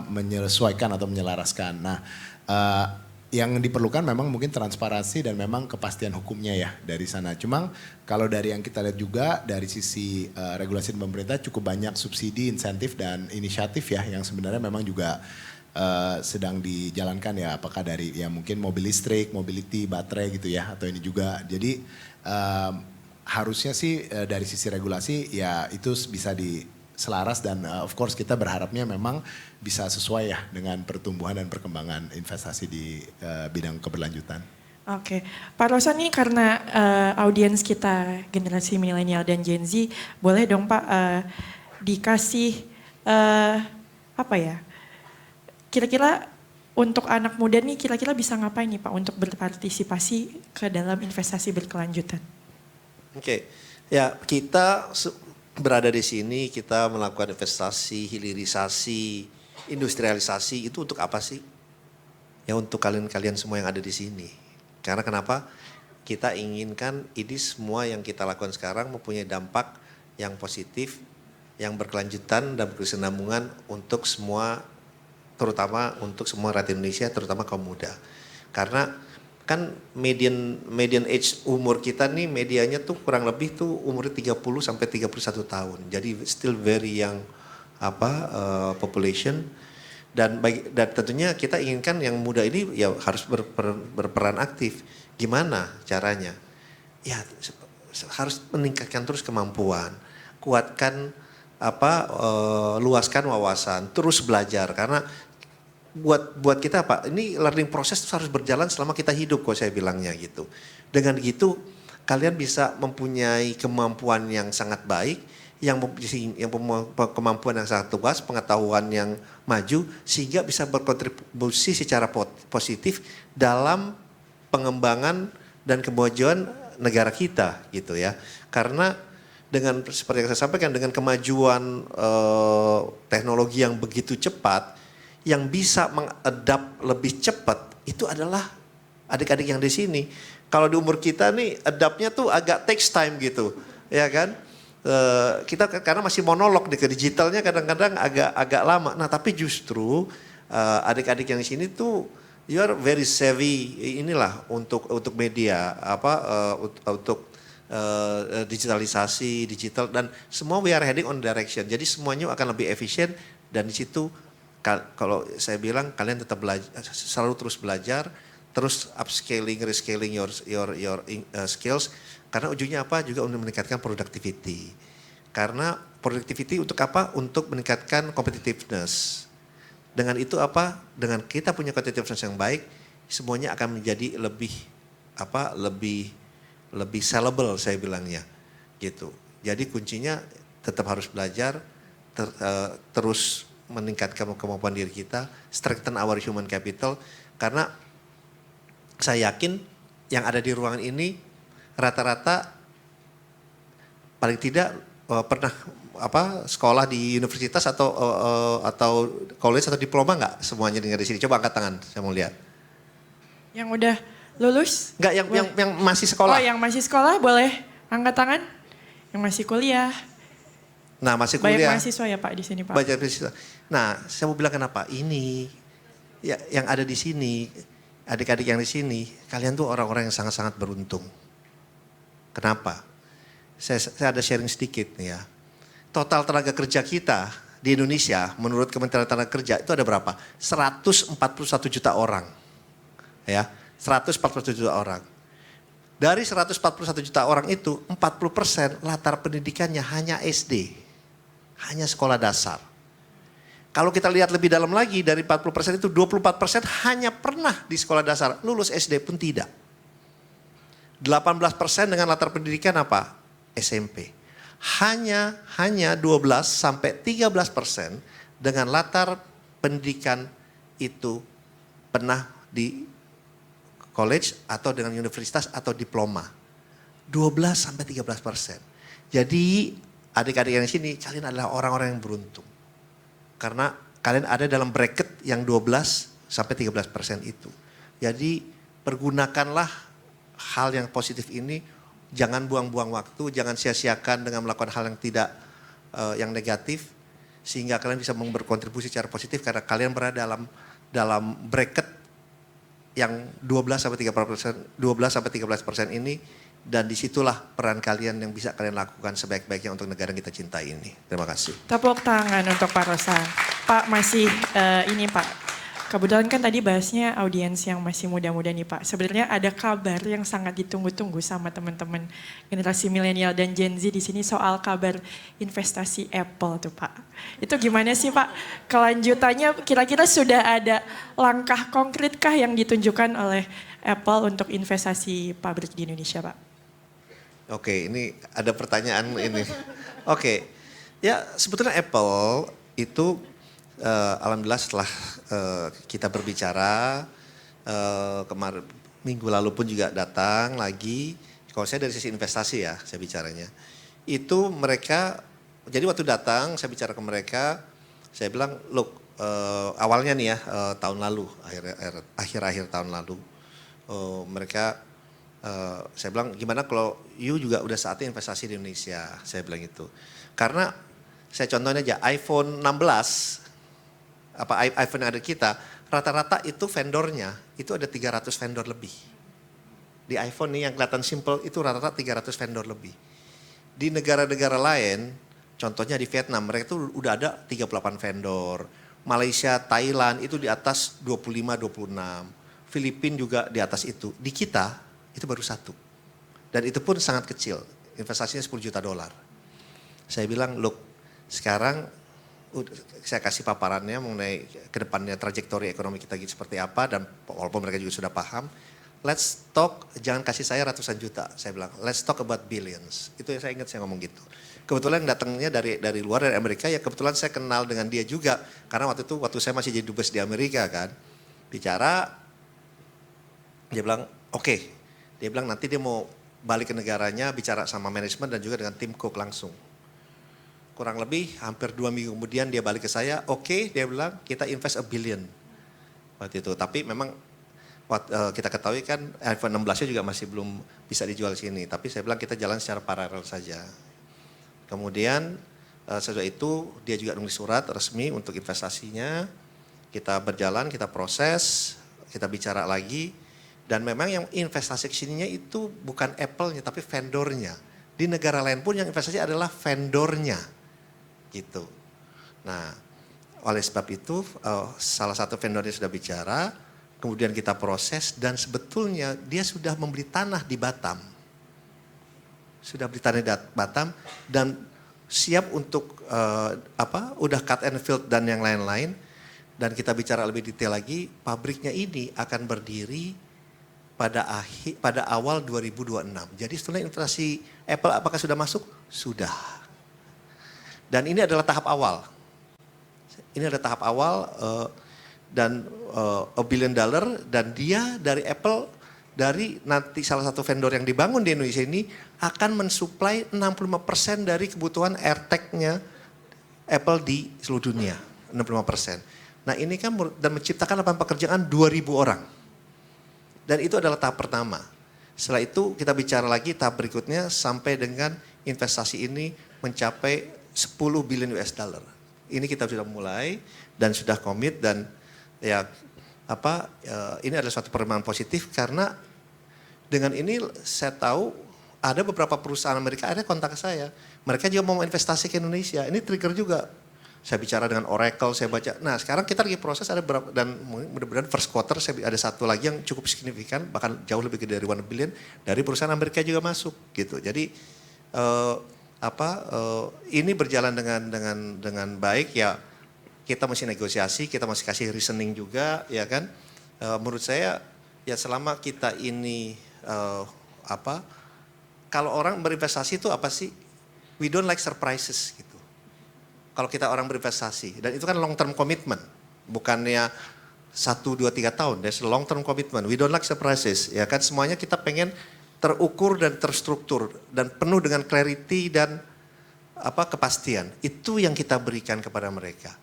menyesuaikan atau menyelaraskan. Nah, yang diperlukan memang mungkin transparansi dan memang kepastian hukumnya ya dari sana. Cuma kalau dari yang kita lihat juga dari sisi regulasi dan pemerintah cukup banyak subsidi, insentif dan inisiatif ya yang sebenarnya memang juga sedang dijalankan ya. Apakah dari ya mungkin mobil listrik, mobility, baterai gitu ya atau ini juga. Jadi harusnya sih dari sisi regulasi ya itu bisa selaras dan of course kita berharapnya memang bisa sesuai ya dengan pertumbuhan dan perkembangan investasi di bidang keberlanjutan. Oke, Pak Rosan ini karena audiens kita generasi milenial dan Gen Z, boleh dong Pak dikasih kira-kira untuk anak muda nih kira-kira bisa ngapain nih Pak untuk berpartisipasi ke dalam investasi berkelanjutan? Oke, ya kita berada di sini, kita melakukan investasi, hilirisasi, industrialisasi itu untuk apa sih? Ya untuk kalian-kalian semua yang ada di sini. Karena kenapa? Kita inginkan ini semua yang kita lakukan sekarang mempunyai dampak yang positif, yang berkelanjutan dan berkesinambungan untuk semua, terutama untuk semua rakyat Indonesia, terutama kaum muda. Karena kan median age umur kita nih medianya tuh kurang lebih tuh umurnya 30 sampai 31 tahun. Jadi still very young population dan tentunya kita inginkan yang muda ini ya harus berperan aktif. Gimana caranya? Ya harus meningkatkan terus kemampuan, kuatkan luaskan wawasan, terus belajar karena buat kita apa? Ini learning process harus berjalan selama kita hidup kok saya bilangnya gitu. Dengan gitu kalian bisa mempunyai kemampuan yang sangat baik, yang kemampuan yang sangat luas, pengetahuan yang maju sehingga bisa berkontribusi secara positif dalam pengembangan dan kemajuan negara kita gitu ya. Karena dengan seperti yang saya sampaikan dengan kemajuan teknologi yang begitu cepat, yang bisa mengadap lebih cepat itu adalah adik-adik yang di sini. Kalau di umur kita nih adaptnya tuh agak takes time gitu, ya kan? Kita karena masih monolog nih ke digitalnya kadang-kadang agak lama. Nah tapi justru adik-adik yang di sini tuh you are very savvy inilah untuk media untuk digitalisasi digital dan semua we are heading on direction. Jadi semuanya akan lebih efisien dan di situ kalau saya bilang kalian tetap belajar, selalu terus belajar, terus upscaling, rescaling your skills. Karena ujungnya apa? Juga untuk meningkatkan productivity. Karena productivity untuk apa? Untuk meningkatkan competitiveness. Dengan itu apa? Dengan kita punya competitiveness yang baik, semuanya akan menjadi lebih lebih sellable saya bilangnya gitu. Jadi kuncinya tetap harus belajar, terus meningkatkan kemampuan diri kita, strengthen our human capital, karena saya yakin yang ada di ruangan ini rata-rata paling tidak pernah sekolah di universitas atau college atau diploma nggak semuanya dengar di sini? Coba angkat tangan, saya mau lihat. Yang udah lulus? Enggak, yang masih sekolah. Oh, yang masih sekolah boleh angkat tangan. Yang masih kuliah. Nah, masih Banyak kuliah. mahasiswa ya Pak di sini Pak. Banyak mahasiswa. Nah, saya mau bilang kenapa? Ini ya, yang ada di sini, adik-adik yang di sini, kalian tuh orang-orang yang sangat-sangat beruntung. Kenapa? Saya ada sharing sedikit nih ya. Total tenaga kerja kita di Indonesia menurut Kementerian Tenaga Kerja itu ada berapa? 141 juta orang. Ya, 141 juta orang. Dari 141 juta orang itu 40% latar pendidikannya hanya SD. Hanya sekolah dasar. Kalau kita lihat lebih dalam lagi dari 40% itu 24% hanya pernah di sekolah dasar. Lulus SD pun tidak. 18% dengan latar pendidikan apa? SMP. Hanya 12 sampai 13% dengan latar pendidikan itu pernah di college atau dengan universitas atau diploma. 12 sampai 13%. Jadi adik-adik yang di sini kalian adalah orang-orang yang beruntung. Karena kalian ada dalam bracket yang 12 sampai 13% itu. Jadi pergunakanlah hal yang positif ini. Jangan buang-buang waktu, jangan sia-siakan dengan melakukan hal yang tidak yang negatif, sehingga kalian bisa berkontribusi secara positif karena kalian berada dalam bracket yang 12 sampai 13% ini, dan disitulah peran kalian yang bisa kalian lakukan sebaik-baiknya untuk negara yang kita cintai ini. Terima kasih. Tepuk tangan untuk Pak Rosan. Pak masih ini Pak. Kebetulan kan tadi bahasnya audiens yang masih muda-muda nih Pak. Sebenarnya ada kabar yang sangat ditunggu-tunggu sama teman-teman generasi milenial dan Gen Z di sini soal kabar investasi Apple tuh Pak. Itu gimana sih Pak? Kelanjutannya kira-kira sudah ada langkah konkretkah yang ditunjukkan oleh Apple untuk investasi pabrik di Indonesia Pak? Oke, ini ada pertanyaan ini. Oke, ya sebetulnya Apple itu alhamdulillah setelah kita berbicara kemarin minggu lalu pun juga datang lagi. Kalau saya dari sisi investasi ya saya bicaranya. Itu mereka, jadi waktu datang saya bicara ke mereka, saya bilang look awalnya nih ya tahun lalu, akhir-akhir tahun lalu mereka saya bilang gimana kalau you juga udah saatnya investasi di Indonesia, saya bilang itu. Karena saya contohnya aja iPhone 16 iPhone yang ada kita, rata-rata itu vendornya, itu ada 300 vendor lebih. Di iPhone nih yang kelihatan simple, itu rata-rata 300 vendor lebih. Di negara-negara lain, contohnya di Vietnam, mereka itu udah ada 38 vendor. Malaysia, Thailand itu di atas 25-26. Filipina juga di atas itu. Di kita, itu baru satu. Dan itu pun sangat kecil, investasinya $10 juta. Saya bilang, look, sekarang saya kasih paparannya mengenai ke depannya trajektori ekonomi kita gitu seperti apa, dan walaupun mereka juga sudah paham, let's talk, jangan kasih saya ratusan juta, saya bilang let's talk about billions. Itu yang saya ingat saya ngomong gitu. Kebetulan datangnya dari luar, dari Amerika, ya kebetulan saya kenal dengan dia juga karena waktu saya masih jadi dubes di Amerika kan, bicara, dia bilang oke. Dia bilang nanti dia mau balik ke negaranya, bicara sama manajemen dan juga dengan tim Cook langsung. Kurang lebih hampir 2 minggu kemudian dia balik ke saya, oke, dia bilang kita invest $1 billion waktu itu. Tapi memang kita ketahui kan iPhone 16-nya juga masih belum bisa dijual di sini. Tapi saya bilang kita jalan secara paralel saja. Kemudian sesudah itu dia juga nulis surat resmi untuk investasinya. Kita berjalan, kita proses, kita bicara lagi. Dan memang yang investasi ke sininya itu bukan Apple-nya tapi vendornya. Di negara lain pun yang investasi adalah vendornya. Gitu. Nah, oleh sebab itu salah satu vendornya sudah bicara, kemudian kita proses dan sebetulnya dia sudah membeli tanah di Batam. Sudah beli tanah di Batam dan siap untuk udah cut and fill dan yang lain-lain. Dan kita bicara lebih detail lagi, pabriknya ini akan berdiri pada awal 2026. Jadi sebetulnya investasi Apple apakah sudah masuk? Sudah. Dan ini adalah tahap awal. Ini adalah tahap awal dan $1 billion dan dia dari Apple dari nanti salah satu vendor yang dibangun di Indonesia ini akan mensuplai 65% dari kebutuhan AirTag-nya Apple di seluruh dunia. 65%. Nah ini kan dan menciptakan lapangan pekerjaan 2.000 orang. Dan itu adalah tahap pertama. Setelah itu kita bicara lagi tahap berikutnya sampai dengan investasi ini mencapai $10 billion. Ini kita sudah mulai dan sudah komit dan ya ini adalah suatu perkembangan positif karena dengan ini saya tahu ada beberapa perusahaan Amerika akhirnya kontak saya. Mereka juga mau investasi ke Indonesia. Ini trigger juga. Saya bicara dengan Oracle, saya baca. Nah sekarang kita lagi proses ada berapa, dan mudah-mudahan first quarter ada satu lagi yang cukup signifikan, bahkan jauh lebih gede dari 1 billion, dari perusahaan Amerika juga masuk gitu. Jadi ini berjalan dengan baik ya, kita mesti negosiasi, kita mesti kasih reasoning juga ya kan. Menurut saya ya selama kita ini kalau orang berinvestasi itu apa sih? We don't like surprises gitu. Kalau kita orang berinvestasi, dan itu kan long term commitment, bukannya 1, 2, 3 tahun, there's a long term commitment, we don't like surprises, ya kan semuanya kita pengen terukur dan terstruktur, dan penuh dengan clarity dan kepastian, itu yang kita berikan kepada mereka.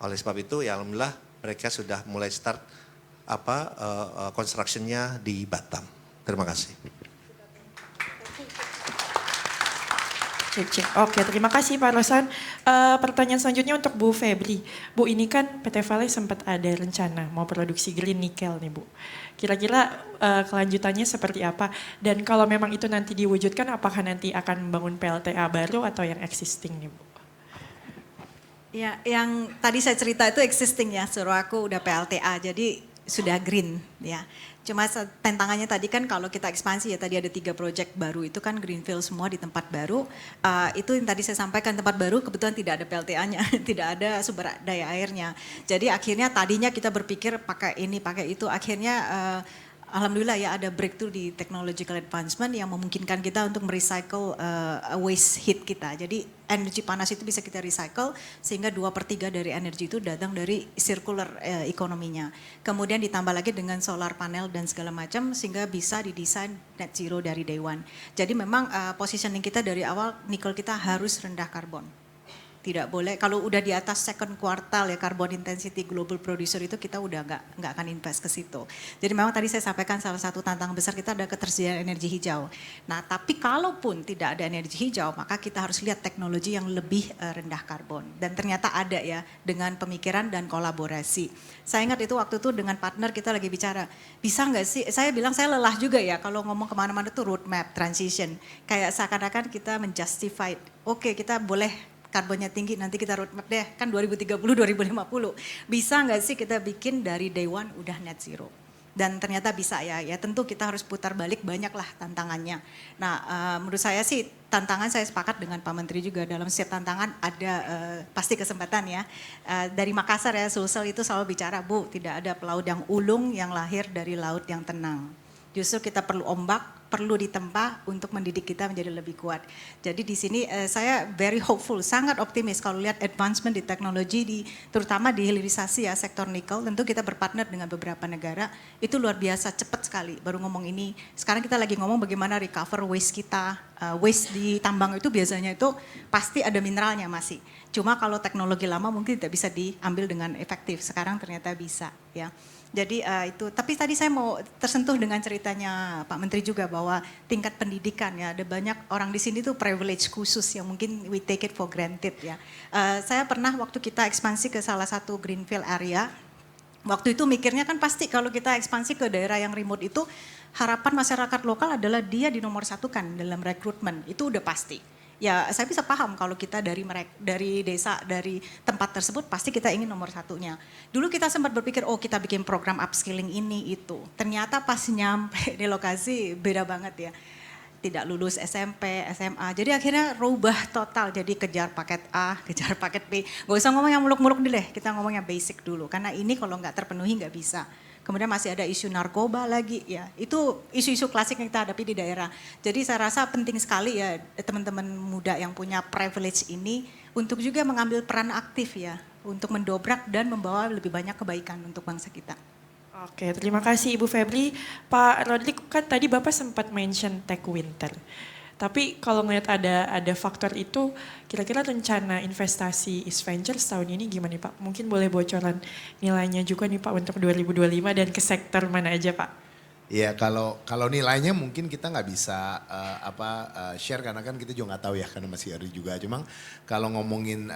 Oleh sebab itu ya alhamdulillah mereka sudah mulai start construction-nya di Batam. Terima kasih. Oke, terima kasih Pak Rosan. Pertanyaan selanjutnya untuk Bu Febri. Bu, ini kan PT Vale sempat ada rencana mau produksi green nickel nih Bu. Kira-kira kelanjutannya seperti apa? Dan kalau memang itu nanti diwujudkan, apakah nanti akan membangun PLTA baru atau yang existing nih Bu? Ya, yang tadi saya cerita itu existing ya, suruh aku udah PLTA, jadi sudah green ya. Cuma tantangannya tadi kan kalau kita ekspansi ya, tadi ada 3 proyek baru itu kan greenfield semua di tempat baru. Itu yang tadi saya sampaikan, tempat baru kebetulan tidak ada PLTA-nya, tidak ada sumber daya airnya. Jadi akhirnya tadinya kita berpikir pakai ini, pakai itu, akhirnya alhamdulillah ya ada breakthrough di technological advancement yang memungkinkan kita untuk merecycle waste heat kita. Jadi energi panas itu bisa kita recycle sehingga 2/3 dari energi itu datang dari circular ekonominya. Kemudian ditambah lagi dengan solar panel dan segala macam sehingga bisa didesain net zero dari day one. Jadi memang positioning kita dari awal nikel kita harus rendah karbon. Tidak boleh, kalau udah di atas second quartile ya carbon intensity global producer itu kita udah nggak akan invest ke situ. Jadi memang tadi saya sampaikan salah satu tantangan besar kita ada ketersediaan energi hijau. Nah tapi kalaupun tidak ada energi hijau maka kita harus lihat teknologi yang lebih rendah karbon. Dan ternyata ada ya dengan pemikiran dan kolaborasi. Saya ingat itu waktu itu dengan partner kita lagi bicara, bisa nggak sih, saya bilang saya lelah juga ya kalau ngomong kemana-mana tuh roadmap, transition. Kayak seakan-akan kita menjustify, oke kita boleh karbonnya tinggi, nanti kita roadmap deh, kan 2030, 2050. Bisa nggak sih kita bikin dari day one udah net zero? Dan ternyata bisa ya tentu kita harus putar balik banyak lah tantangannya. Nah menurut saya sih tantangan saya sepakat dengan Pak Menteri juga, dalam setiap tantangan ada pasti kesempatan ya. Dari Makassar ya, Sulsel itu selalu bicara, Bu tidak ada pelaut yang ulung yang lahir dari laut yang tenang. Justru kita perlu ombak, perlu ditempa untuk mendidik kita menjadi lebih kuat. Jadi di sini saya very hopeful, sangat optimis kalau lihat advancement di teknologi, terutama di hilirisasi ya sektor nikel. Tentu kita berpartner dengan beberapa negara, itu luar biasa cepat sekali. Baru ngomong ini, sekarang kita lagi ngomong bagaimana recover waste kita. Waste di tambang itu biasanya itu pasti ada mineralnya masih. Cuma kalau teknologi lama mungkin tidak bisa diambil dengan efektif, sekarang ternyata bisa ya. Jadi itu, tapi tadi saya mau tersentuh dengan ceritanya Pak Menteri juga bahwa tingkat pendidikan ya, ada banyak orang di sini tuh privilege khusus yang mungkin we take it for granted ya. Saya pernah waktu kita ekspansi ke salah satu greenfield area, waktu itu mikirnya kan pasti kalau kita ekspansi ke daerah yang remote itu harapan masyarakat lokal adalah dia dinomor satukan dalam rekrutmen, itu udah pasti. Ya saya bisa paham kalau kita dari desa, dari tempat tersebut pasti kita ingin nomor satunya. Dulu kita sempat berpikir, oh kita bikin program upskilling ini itu. Ternyata pas nyampe di lokasi beda banget ya. Tidak lulus SMP, SMA. Jadi akhirnya rubah total, jadi kejar paket A, kejar paket B. Gak usah ngomong yang muluk-muluk dulu deh, kita ngomong yang basic dulu. Karena ini kalau nggak terpenuhi nggak bisa. Kemudian masih ada isu narkoba lagi ya. Itu isu-isu klasik yang kita hadapi di daerah. Jadi saya rasa penting sekali ya teman-teman muda yang punya privilege ini untuk juga mengambil peran aktif ya untuk mendobrak dan membawa lebih banyak kebaikan untuk bangsa kita. Oke, terima kasih Ibu Febri. Pak Rodrik, kan tadi Bapak sempat mention Tech Winter. Tapi kalau ngeliat ada faktor itu, kira-kira rencana investasi East Ventures tahun ini gimana nih Pak? Mungkin boleh bocoran nilainya juga nih Pak untuk 2025 dan ke sektor mana aja Pak? Iya, kalau nilainya mungkin kita nggak bisa share karena kan kita juga nggak tahu ya karena masih early juga. Cuma kalau ngomongin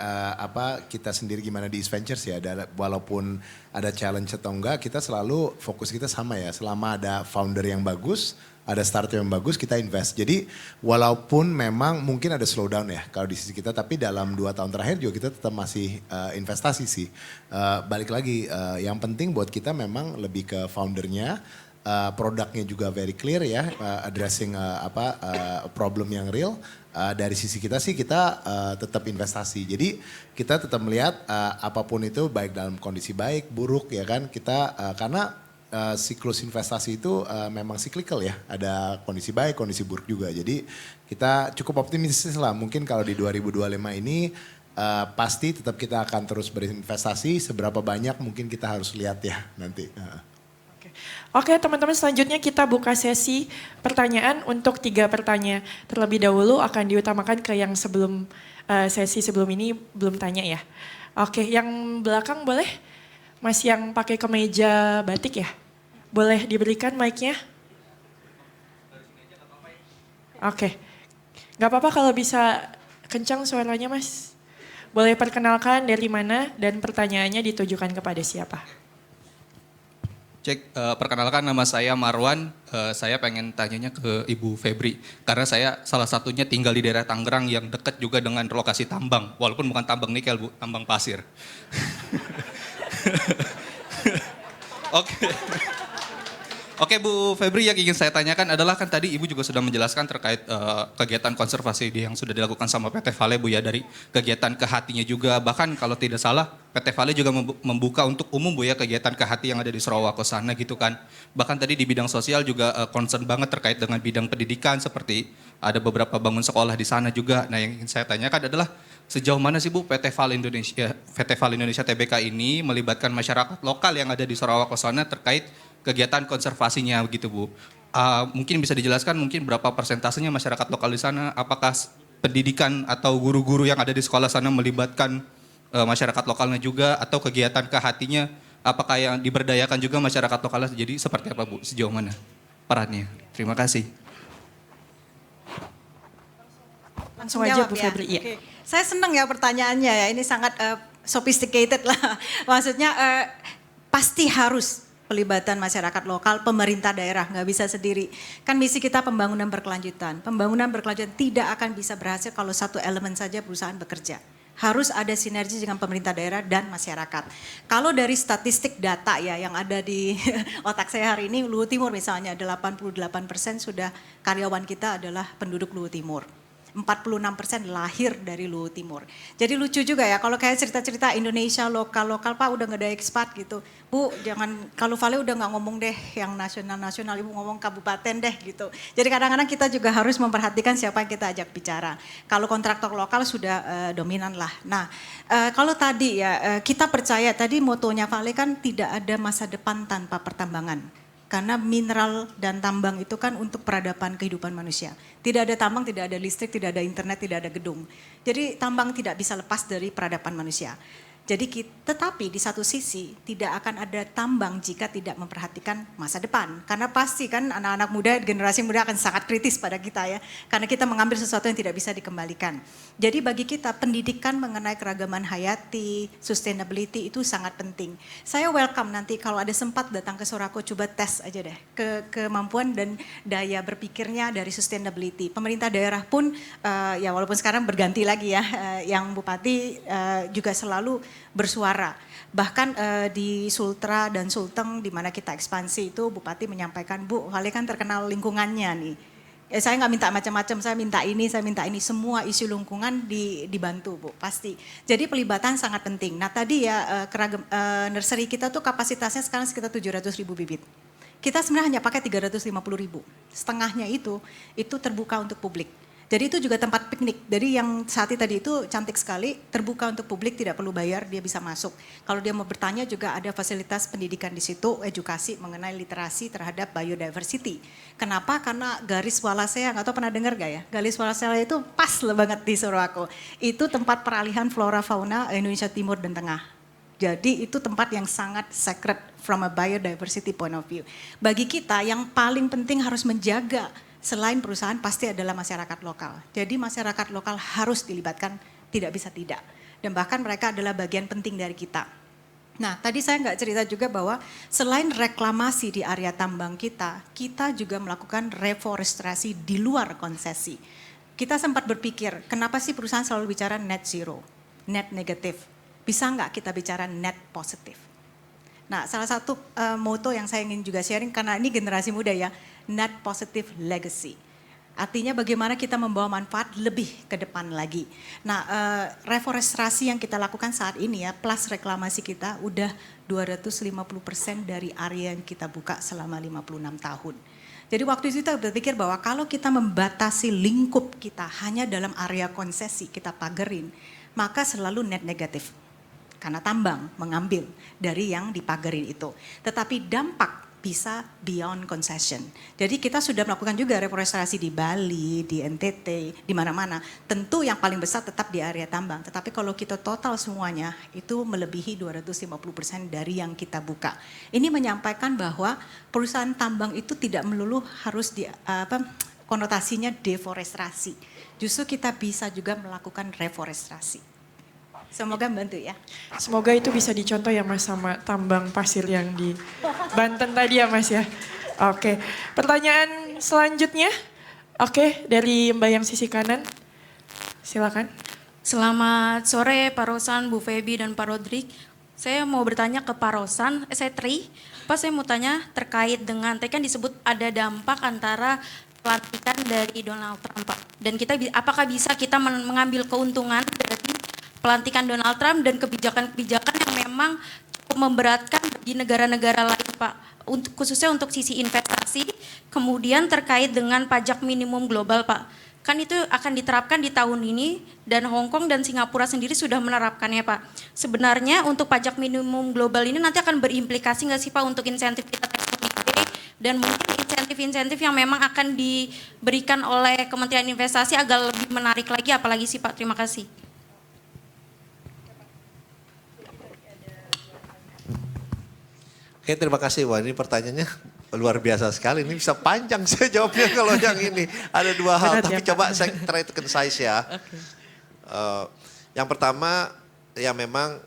kita sendiri gimana di East Ventures ya, walaupun ada challenge atau enggak, kita selalu fokus kita sama ya. Selama ada founder yang bagus, ada startup yang bagus, kita invest. Jadi walaupun memang mungkin ada slowdown ya kalau di sisi kita, tapi dalam 2 tahun terakhir juga kita tetap masih investasi sih. Balik lagi, yang penting buat kita memang lebih ke foundernya. Produknya juga very clear ya, addressing problem yang real. Dari sisi kita sih kita tetap investasi. Jadi kita tetap melihat apapun itu baik dalam kondisi baik, buruk ya kan. Kita karena siklus investasi itu memang cyclical ya. Ada kondisi baik, kondisi buruk juga. Jadi kita cukup optimistis lah. Mungkin kalau di 2025 ini pasti tetap kita akan terus berinvestasi. Seberapa banyak mungkin kita harus lihat ya nanti. Oke teman-teman, selanjutnya kita buka sesi pertanyaan untuk 3 pertanyaan. Terlebih dahulu akan diutamakan ke yang sebelum sesi sebelum ini belum tanya ya. Oke, yang belakang boleh? Mas yang pakai kemeja batik ya? Boleh diberikan mic-nya? Oke, gak apa-apa kalau bisa kencang suaranya Mas. Boleh perkenalkan dari mana dan pertanyaannya ditujukan kepada siapa? Cek, perkenalkan nama saya Marwan, saya pengen tanyanya ke Ibu Febri. Karena saya salah satunya tinggal di daerah Tangerang yang dekat juga dengan lokasi tambang. Walaupun bukan tambang nikel Bu, tambang pasir. Oke. Oke Bu Febri, yang ingin saya tanyakan adalah kan tadi Ibu juga sudah menjelaskan terkait kegiatan konservasi yang sudah dilakukan sama PT Vale Bu ya, dari kegiatan ke hatinya juga. Bahkan kalau tidak salah PT Vale juga membuka untuk umum Bu ya kegiatan ke hati yang ada di Sarawak sana gitu kan. Bahkan tadi di bidang sosial juga concern banget terkait dengan bidang pendidikan, seperti ada beberapa bangun sekolah di sana juga. Nah yang ingin saya tanyakan adalah sejauh mana sih Bu PT Vale Indonesia Tbk ini melibatkan masyarakat lokal yang ada di Sarawak sana terkait kegiatan konservasinya begitu Bu. Mungkin bisa dijelaskan mungkin berapa persentasenya masyarakat lokal di sana, apakah pendidikan atau guru-guru yang ada di sekolah sana melibatkan masyarakat lokalnya juga, atau kegiatan ke hatinya apakah yang diberdayakan juga masyarakat lokalnya, jadi seperti apa Bu, sejauh mana perannya? Terima kasih. Langsung aja Bu ya. Febri. Iya. Okay. Saya senang ya pertanyaannya ya, ini sangat sophisticated lah. Maksudnya pasti harus pelibatan masyarakat lokal, pemerintah daerah, nggak bisa sendiri. Kan misi kita pembangunan berkelanjutan. Pembangunan berkelanjutan tidak akan bisa berhasil kalau satu elemen saja perusahaan bekerja. Harus ada sinergi dengan pemerintah daerah dan masyarakat. Kalau dari statistik data ya yang ada di otak saya hari ini, Luhut Timur misalnya 88% sudah karyawan kita adalah penduduk Luhut Timur. 46% lahir dari Luhut Timur. Jadi lucu juga ya kalau kayak cerita-cerita Indonesia lokal-lokal Pak udah gak ada ekspat gitu. Bu jangan, kalau Vale udah gak ngomong deh yang nasional-nasional, Ibu ngomong kabupaten deh gitu. Jadi kadang-kadang kita juga harus memperhatikan siapa yang kita ajak bicara. Kalau kontraktor lokal sudah dominan lah. Nah kalau tadi ya kita percaya tadi motonya Vale kan tidak ada masa depan tanpa pertambangan. Karena mineral dan tambang itu kan untuk peradaban kehidupan manusia. Tidak ada tambang, tidak ada listrik, tidak ada internet, tidak ada gedung. Jadi tambang tidak bisa lepas dari peradaban manusia. Jadi tetapi di satu sisi tidak akan ada tambang jika tidak memperhatikan masa depan. Karena pasti kan anak-anak muda, generasi muda akan sangat kritis pada kita ya. Karena kita mengambil sesuatu yang tidak bisa dikembalikan. Jadi bagi kita pendidikan mengenai keragaman hayati, sustainability itu sangat penting. Saya welcome nanti kalau ada sempat datang ke Sorako, coba tes aja deh. Kemampuan dan daya berpikirnya dari sustainability. Pemerintah daerah pun ya walaupun sekarang berganti lagi ya. Yang bupati juga selalu bersuara. Bahkan di Sultra dan Sulteng di mana kita ekspansi itu Bupati menyampaikan, Bu, Vale kan terkenal lingkungannya nih. Saya nggak minta macam-macam, saya minta ini, semua isu lingkungan dibantu Bu, pasti. Jadi pelibatan sangat penting. Nah tadi ya nursery kita tuh kapasitasnya sekarang sekitar 700.000 bibit. Kita sebenarnya hanya pakai 350.000, setengahnya itu terbuka untuk publik. Jadi itu juga tempat piknik. Jadi yang saat tadi itu cantik sekali, terbuka untuk publik, tidak perlu bayar, dia bisa masuk. Kalau dia mau bertanya juga ada fasilitas pendidikan di situ, edukasi mengenai literasi terhadap biodiversity. Kenapa? Karena Garis Walasea, nggak tahu pernah dengar gak ya? Garis Walasea itu pas banget di Sorowako. Itu tempat peralihan flora fauna Indonesia Timur dan Tengah. Jadi itu tempat yang sangat sacred from a biodiversity point of view. Bagi kita yang paling penting harus menjaga selain perusahaan pasti adalah masyarakat lokal. Jadi masyarakat lokal harus dilibatkan, tidak bisa tidak. Dan bahkan mereka adalah bagian penting dari kita. Nah tadi saya nggak cerita juga bahwa selain reklamasi di area tambang kita juga melakukan reforestasi di luar konsesi. Kita sempat berpikir, kenapa sih perusahaan selalu bicara net zero, net negatif? Bisa nggak kita bicara net positif? Nah salah satu moto yang saya ingin juga sharing, karena ini generasi muda ya, net positive legacy. Artinya bagaimana kita membawa manfaat lebih ke depan lagi. Nah reforestasi yang kita lakukan saat ini ya, plus reklamasi kita udah 250% dari area yang kita buka selama 56 tahun. Jadi waktu itu kita berpikir bahwa kalau kita membatasi lingkup kita hanya dalam area konsesi, kita pagerin, maka selalu net negatif. Karena tambang mengambil dari yang dipagerin itu. Tetapi dampak bisa beyond concession. Jadi kita sudah melakukan juga reforestasi di Bali, di NTT, di mana-mana. Tentu yang paling besar tetap di area tambang. Tetapi kalau kita total semuanya itu melebihi 250% dari yang kita buka. Ini menyampaikan bahwa perusahaan tambang itu tidak melulu harus konotasinya deforestasi. Justru kita bisa juga melakukan reforestasi. Semoga membantu ya. Semoga itu bisa dicontoh ya Mas sama tambang pasir yang di Banten tadi ya Mas ya. Oke, pertanyaan selanjutnya. Oke, dari Mbak yang sisi kanan. Silakan. Selamat sore Pak Rosan, Bu Feby dan Pak Rodrik. Saya mau bertanya ke Pak Rosan, saya Tri. Pak saya mau tanya terkait dengan, tadi kan disebut ada dampak antara pelantikan dari Donald Trump Pak. Dan kita apakah bisa kita mengambil keuntungan dari pelantikan Donald Trump dan kebijakan-kebijakan yang memang cukup memberatkan di negara-negara lain Pak, khususnya untuk sisi investasi, kemudian terkait dengan pajak minimum global Pak. Kan itu akan diterapkan di tahun ini dan Hong Kong dan Singapura sendiri sudah menerapkannya Pak. Sebenarnya untuk pajak minimum global ini nanti akan berimplikasi nggak sih Pak untuk insentif kita teknologi dan mungkin insentif-insentif yang memang akan diberikan oleh Kementerian Investasi agar lebih menarik lagi, apalagi sih Pak? Terima kasih. Oke, terima kasih. Wah, ini pertanyaannya luar biasa sekali. Ini bisa panjang saya jawabnya kalau yang ini. Ada dua hal, tapi coba saya try to concise ya. Yang pertama, ya memang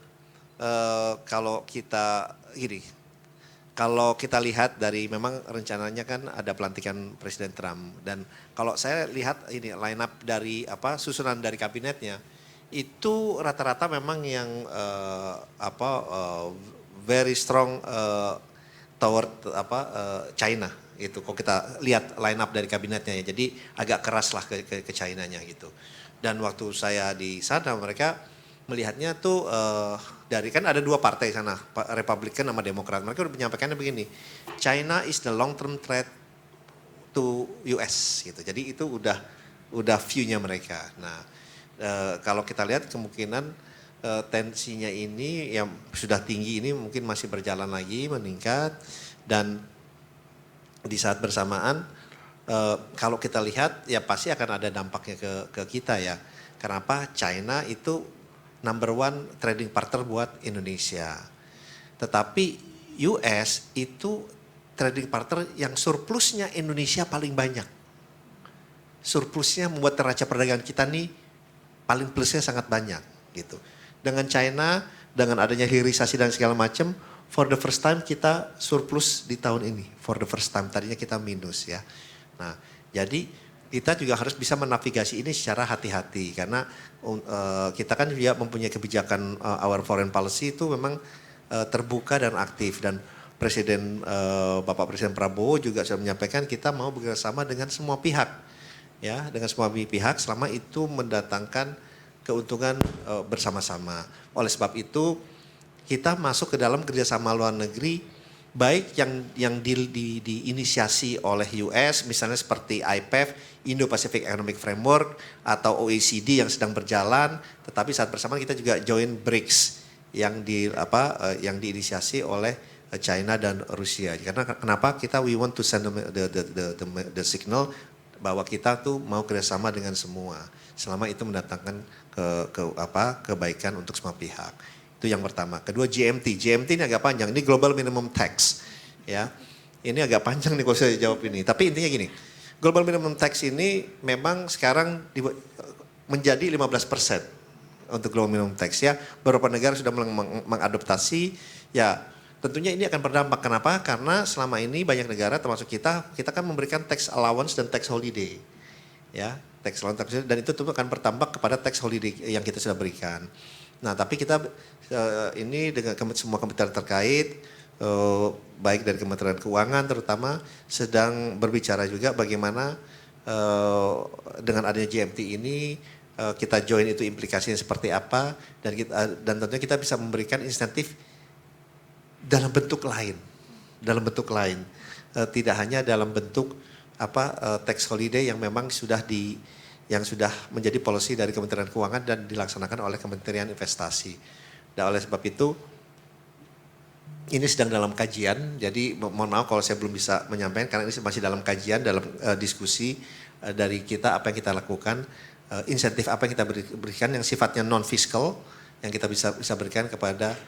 kalau kita kalau kita lihat dari memang rencananya kan ada pelantikan Presiden Trump. Dan kalau saya lihat ini line up dari susunan dari kabinetnya, itu rata-rata memang yang very strong toward China itu. Kalau kita lihat line up dari kabinetnya ya, jadi agak keras lah ke China-nya gitu. Dan waktu saya di sana mereka melihatnya tuh dari kan ada dua partai sana, Republikan sama Demokrat. Mereka udah menyampaikannya begini, China is the long term threat to US gitu. Jadi itu udah view-nya mereka. Nah kalau kita lihat kemungkinan tensinya ini yang sudah tinggi ini mungkin masih berjalan lagi meningkat, dan di saat bersamaan kalau kita lihat ya pasti akan ada dampaknya ke kita ya. Kenapa? China itu number one trading partner buat Indonesia. Tetapi US itu trading partner yang surplusnya Indonesia paling banyak. Surplusnya membuat neraca perdagangan kita nih paling plusnya sangat banyak gitu. Dengan China, dengan adanya hilirisasi dan segala macam, for the first time kita surplus di tahun ini. For the first time, tadinya kita minus ya. Nah, jadi kita juga harus bisa menavigasi ini secara hati-hati. Karena kita kan juga mempunyai kebijakan our foreign policy itu memang terbuka dan aktif. Dan Bapak Presiden Prabowo juga sudah menyampaikan kita mau bekerjasama dengan semua pihak. ya dengan semua pihak selama itu mendatangkan keuntungan bersama-sama. Oleh sebab itu kita masuk ke dalam kerjasama luar negeri baik yang diinisiasi oleh US misalnya seperti IPEF, Indo-Pacific Economic Framework atau OECD yang sedang berjalan, tetapi saat bersamaan kita juga join BRICS yang diinisiasi oleh China dan Rusia. Karena kenapa kita we want to send the signal bahwa kita tuh mau kerjasama dengan semua selama itu mendatangkan kebaikan untuk semua pihak. Itu yang pertama. Kedua GMT. GMT ini agak panjang. Ini Global Minimum Tax. Ya, ini agak panjang nih kalau saya jawab ini. Tapi intinya gini, Global Minimum Tax ini memang sekarang menjadi 15% untuk Global Minimum Tax ya. Beberapa negara sudah mengadoptasi. Ya, tentunya ini akan berdampak. Kenapa? Karena selama ini banyak negara termasuk kita kan memberikan tax allowance dan tax holiday. Ya, tax allowance dan itu tentu akan berdampak kepada tax holiday yang kita sudah berikan. Nah, tapi kita ini dengan semua kementerian terkait, baik dari Kementerian Keuangan terutama, sedang berbicara juga bagaimana dengan adanya GMT ini kita join itu implikasinya seperti apa dan tentunya kita bisa memberikan insentif dalam bentuk lain, tidak hanya dalam bentuk tax holiday yang memang sudah menjadi policy dari Kementerian Keuangan dan dilaksanakan oleh Kementerian Investasi. Dan oleh sebab itu ini sedang dalam kajian, jadi mohon maaf kalau saya belum bisa menyampaikan karena ini masih dalam kajian, dalam diskusi dari kita apa yang kita lakukan, insentif apa yang kita berikan yang sifatnya non fiskal yang kita bisa berikan kepada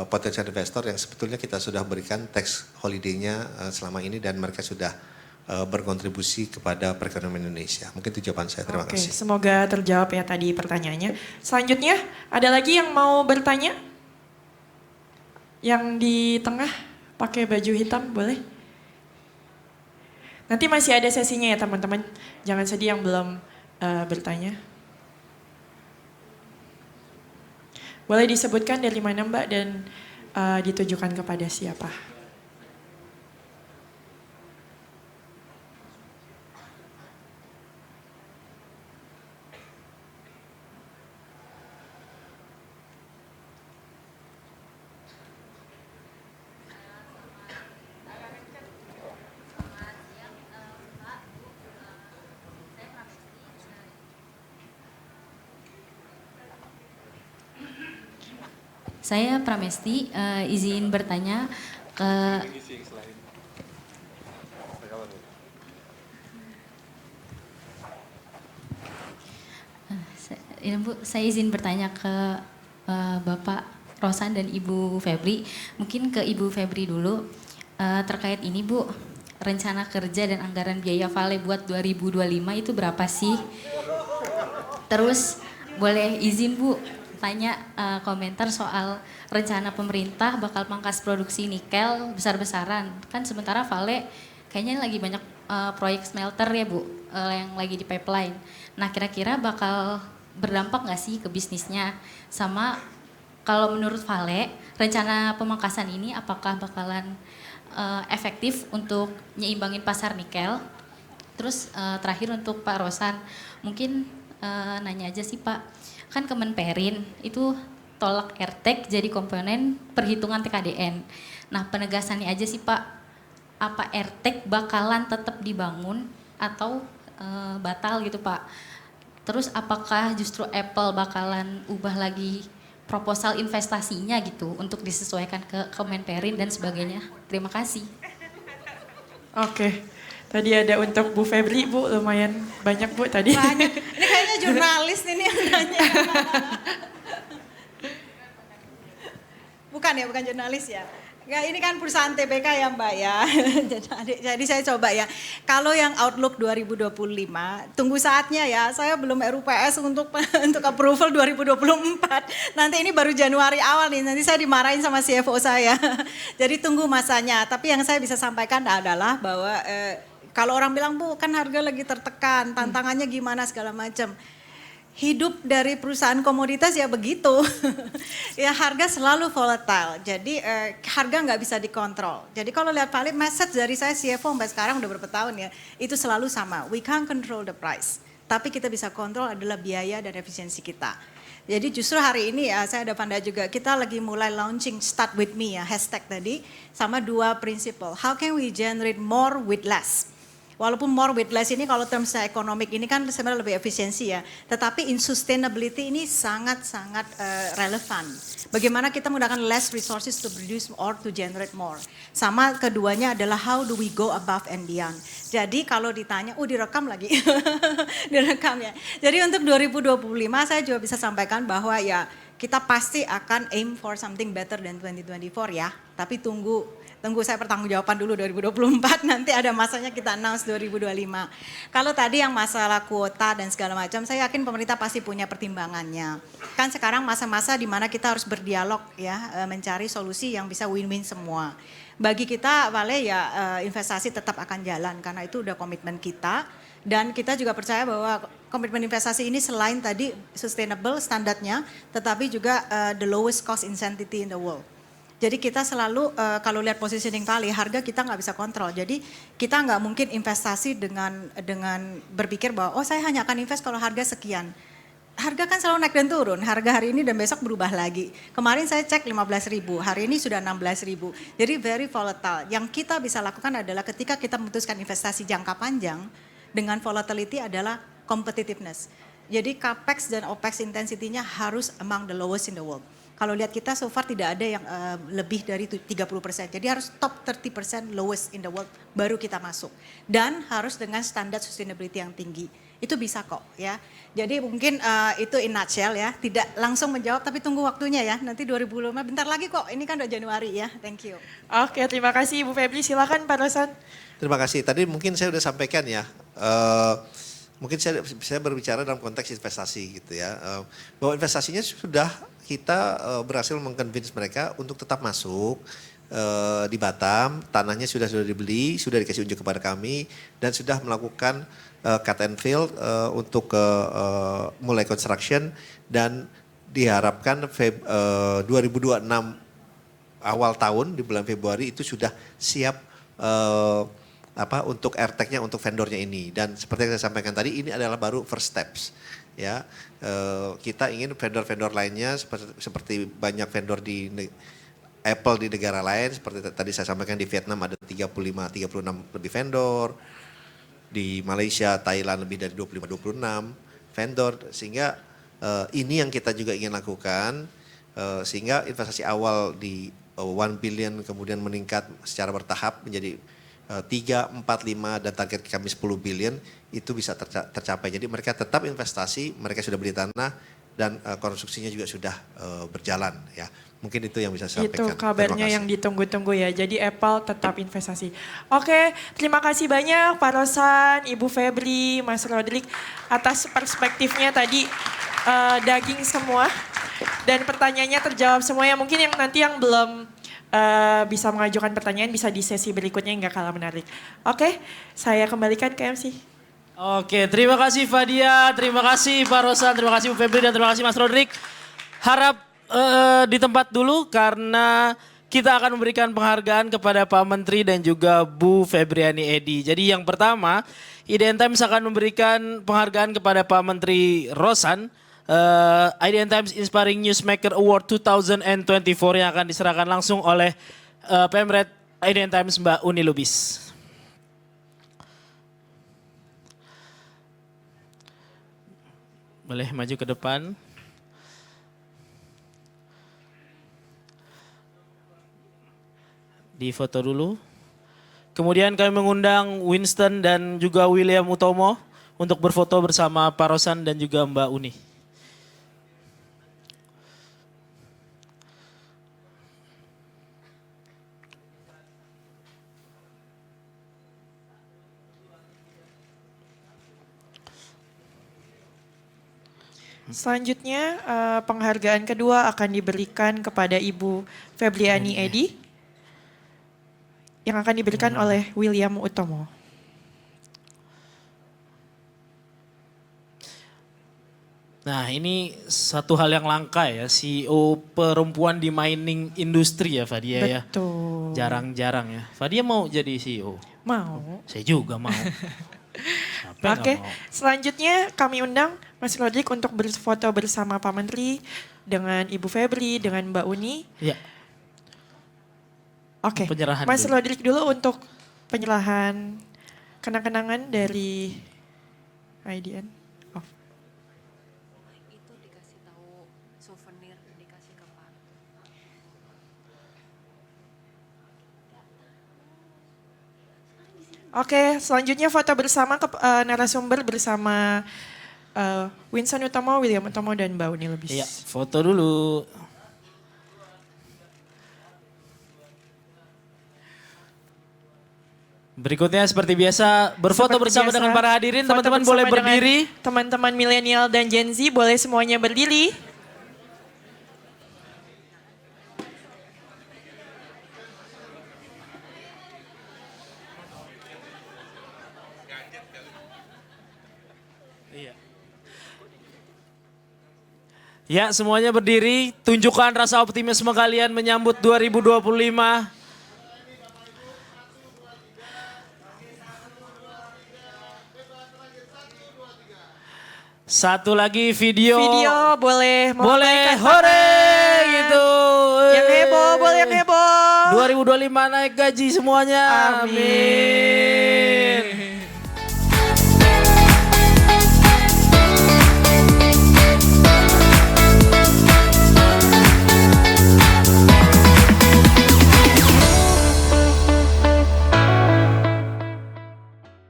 potensial investor yang sebetulnya kita sudah berikan tax holiday-nya selama ini dan mereka sudah berkontribusi kepada perekonomian Indonesia. Mungkin itu jawaban saya. Terima kasih. Semoga terjawab ya tadi pertanyaannya. Selanjutnya ada lagi yang mau bertanya? Yang di tengah pakai baju hitam boleh? Nanti masih ada sesinya ya teman-teman. Jangan sedih yang belum bertanya. Boleh disebutkan dari mana Mbak dan ditujukan kepada siapa? Saya Pramesti, izin bertanya ke saya izin bertanya ke Bapak Rosan dan Ibu Febri, mungkin ke Ibu Febri dulu terkait ini Bu, rencana kerja dan anggaran biaya Vale buat 2025 itu berapa sih? Terus boleh izin Bu tanya komentar soal rencana pemerintah bakal pangkas produksi nikel besar-besaran. Kan sementara Vale kayaknya lagi banyak proyek smelter ya Bu, yang lagi di pipeline. Nah kira-kira bakal berdampak nggak sih ke bisnisnya? Sama kalau menurut Vale, rencana pemangkasan ini apakah bakalan efektif untuk nyimbangin pasar nikel? Terus terakhir untuk Pak Rosan, mungkin nanya aja sih Pak, kan Kemenperin itu tolak AirTag jadi komponen perhitungan TKDN. Nah penegasannya aja sih Pak, apa AirTag bakalan tetap dibangun atau batal gitu Pak? Terus apakah justru Apple bakalan ubah lagi proposal investasinya gitu untuk disesuaikan ke Kemenperin dan sebagainya? Terima kasih. Oke. Tadi ada untuk Bu Febri, Bu, lumayan banyak Bu tadi. Banyak. Ini kayaknya jurnalis ini yang nanya. Bukan jurnalis ya. Ya ini kan perusahaan TBK ya Mbak ya. Jadi saya coba ya. Kalau yang Outlook 2025, tunggu saatnya ya. Saya belum RUPS untuk approval 2024. Nanti ini baru Januari awal nih. Nanti saya dimarahin sama CFO saya. Jadi tunggu masanya. Tapi yang saya bisa sampaikan adalah bahwa kalau orang bilang Bu kan harga lagi tertekan, tantangannya gimana segala macam. hidup dari perusahaan komoditas ya begitu. Ya harga selalu volatile, jadi harga nggak bisa dikontrol. Jadi kalau lihat Vale, message dari saya CFO sampai sekarang udah berapa tahun ya, itu selalu sama, we can't control the price. Tapi kita bisa kontrol adalah biaya dan efisiensi kita. Jadi justru hari ini ya saya ada Panda juga, kita lagi mulai launching Start With Me ya, hashtag tadi, sama 2 prinsipal. How can we generate more with less? Walaupun more with less ini kalau termsnya ekonomik ini kan sebenarnya lebih efisiensi ya. Tetapi in sustainability ini sangat-sangat relevan. Bagaimana kita menggunakan less resources to produce or to generate more. Sama keduanya adalah how do we go above and beyond. Jadi kalau ditanya, direkam lagi, direkam ya. Jadi untuk 2025 saya juga bisa sampaikan bahwa ya kita pasti akan aim for something better than 2024 ya. Tapi tunggu saya pertanggungjawaban dulu 2024, nanti ada masanya kita announce 2025. Kalau tadi yang masalah kuota dan segala macam, saya yakin pemerintah pasti punya pertimbangannya. Kan sekarang masa-masa di mana kita harus berdialog ya, mencari solusi yang bisa win-win semua. Bagi kita Vale ya investasi tetap akan jalan karena itu udah komitmen kita. Dan kita juga percaya bahwa komitmen investasi ini selain tadi sustainable standarnya, tetapi juga the lowest cost intensity in the world. Jadi kita selalu kalau lihat positioning Vale, harga kita nggak bisa kontrol. Jadi kita nggak mungkin investasi dengan berpikir bahwa saya hanya akan invest kalau harga sekian. Harga kan selalu naik dan turun, harga hari ini dan besok berubah lagi. Kemarin saya cek 15.000, hari ini sudah 16.000. Jadi very volatile. Yang kita bisa lakukan adalah ketika kita memutuskan investasi jangka panjang dengan volatility adalah competitiveness. Jadi capex dan opex intensity-nya harus among the lowest in the world. Kalau lihat kita so far tidak ada yang lebih dari 30%. Jadi harus top 30% lowest in the world baru kita masuk. Dan harus dengan standar sustainability yang tinggi. Itu bisa kok ya. Jadi mungkin itu in nutshell ya. Tidak langsung menjawab tapi tunggu waktunya ya. Nanti 2025 bentar lagi kok. Ini kan udah Januari ya. Thank you. Oke, terima kasih Ibu Febri. Silakan Pak Rosan. Terima kasih. Tadi mungkin saya sudah sampaikan ya. Mungkin saya berbicara dalam konteks investasi gitu ya. Bahwa investasinya sudah kita berhasil mengconvince mereka untuk tetap masuk di Batam. Tanahnya sudah dibeli, sudah dikasih unjuk kepada kami dan sudah melakukan cut and fill untuk mulai construction dan diharapkan 2026 awal tahun di bulan Februari itu sudah siap untuk airtag-nya untuk vendornya ini. Dan seperti yang saya sampaikan tadi, ini adalah baru first steps. Ya, kita ingin vendor-vendor lainnya seperti banyak vendor di Apple di negara lain, seperti tadi saya sampaikan di Vietnam ada 36 lebih vendor, di Malaysia, Thailand lebih dari 25-26 vendor, sehingga ini yang kita juga ingin lakukan, sehingga investasi awal di 1 billion kemudian meningkat secara bertahap menjadi 3, 4, 5 dan target kami 10 billion itu bisa tercapai. Jadi mereka tetap investasi, mereka sudah beli tanah dan konstruksinya juga sudah berjalan ya. Mungkin itu yang bisa saya sampaikan. Itu kabarnya yang ditunggu-tunggu ya. Jadi Apple tetap investasi. Oke, terima kasih banyak Pak Rosan, Ibu Febri, Mas Rodrik atas perspektifnya tadi daging semua dan pertanyaannya terjawab semuanya. Mungkin yang nanti yang belum bisa mengajukan pertanyaan bisa di sesi berikutnya yang gak kalah menarik. Oke, saya kembalikan ke MC. Oke, terima kasih Fadia, terima kasih Pak Rosan, terima kasih Bu Febri dan terima kasih Mas Rodrik. Harap di tempat dulu karena kita akan memberikan penghargaan kepada Pak Menteri dan juga Bu Febriani Edi. Jadi yang pertama, IDN Times akan memberikan penghargaan kepada Pak Menteri Rosan. IDN Times Inspiring Newsmaker Award 2024 yang akan diserahkan langsung oleh Pemret IDN Times Mbak Uni Lubis. Boleh maju ke depan. Di foto dulu. Kemudian kami mengundang Winston dan juga William Utomo untuk berfoto bersama Pak Rosan dan juga Mbak Uni. Selanjutnya penghargaan kedua akan diberikan kepada Ibu Febriani Edi yang akan diberikan oleh William Utomo. Nah ini satu hal yang langka ya, CEO perempuan di mining industri ya Fadia ya. Betul. Jarang-jarang ya. Fadia mau jadi CEO? Mau. Saya juga mau. Siapa yang Oke, nggak mau? selanjutnya kami undang Mas Rodrik untuk berfoto bersama Pak Menteri dengan Ibu Febri, dengan Mbak Uni. Ya. Oke, Penyerahan Mas dulu. Rodrik dulu untuk penyerahan kenang-kenangan dari IDN. Oh. Oke, selanjutnya foto bersama narasumber bersama Winston Utomo, William Utomo, dan Mbak Uni Lubis. Iya, foto dulu. Berikutnya seperti biasa berfoto Seperti bersama biasa, dengan para hadirin. foto Teman-teman bersama boleh dengan berdiri. Teman-teman milenial dan Gen Z boleh semuanya berdiri. Ya semuanya berdiri, tunjukkan rasa optimisme kalian menyambut 2025. Satu lagi video. Video boleh Boleh, melambaikan hore tangan. gitu. Yang heboh, boleh yang heboh. 2025 naik gaji semuanya. Amin.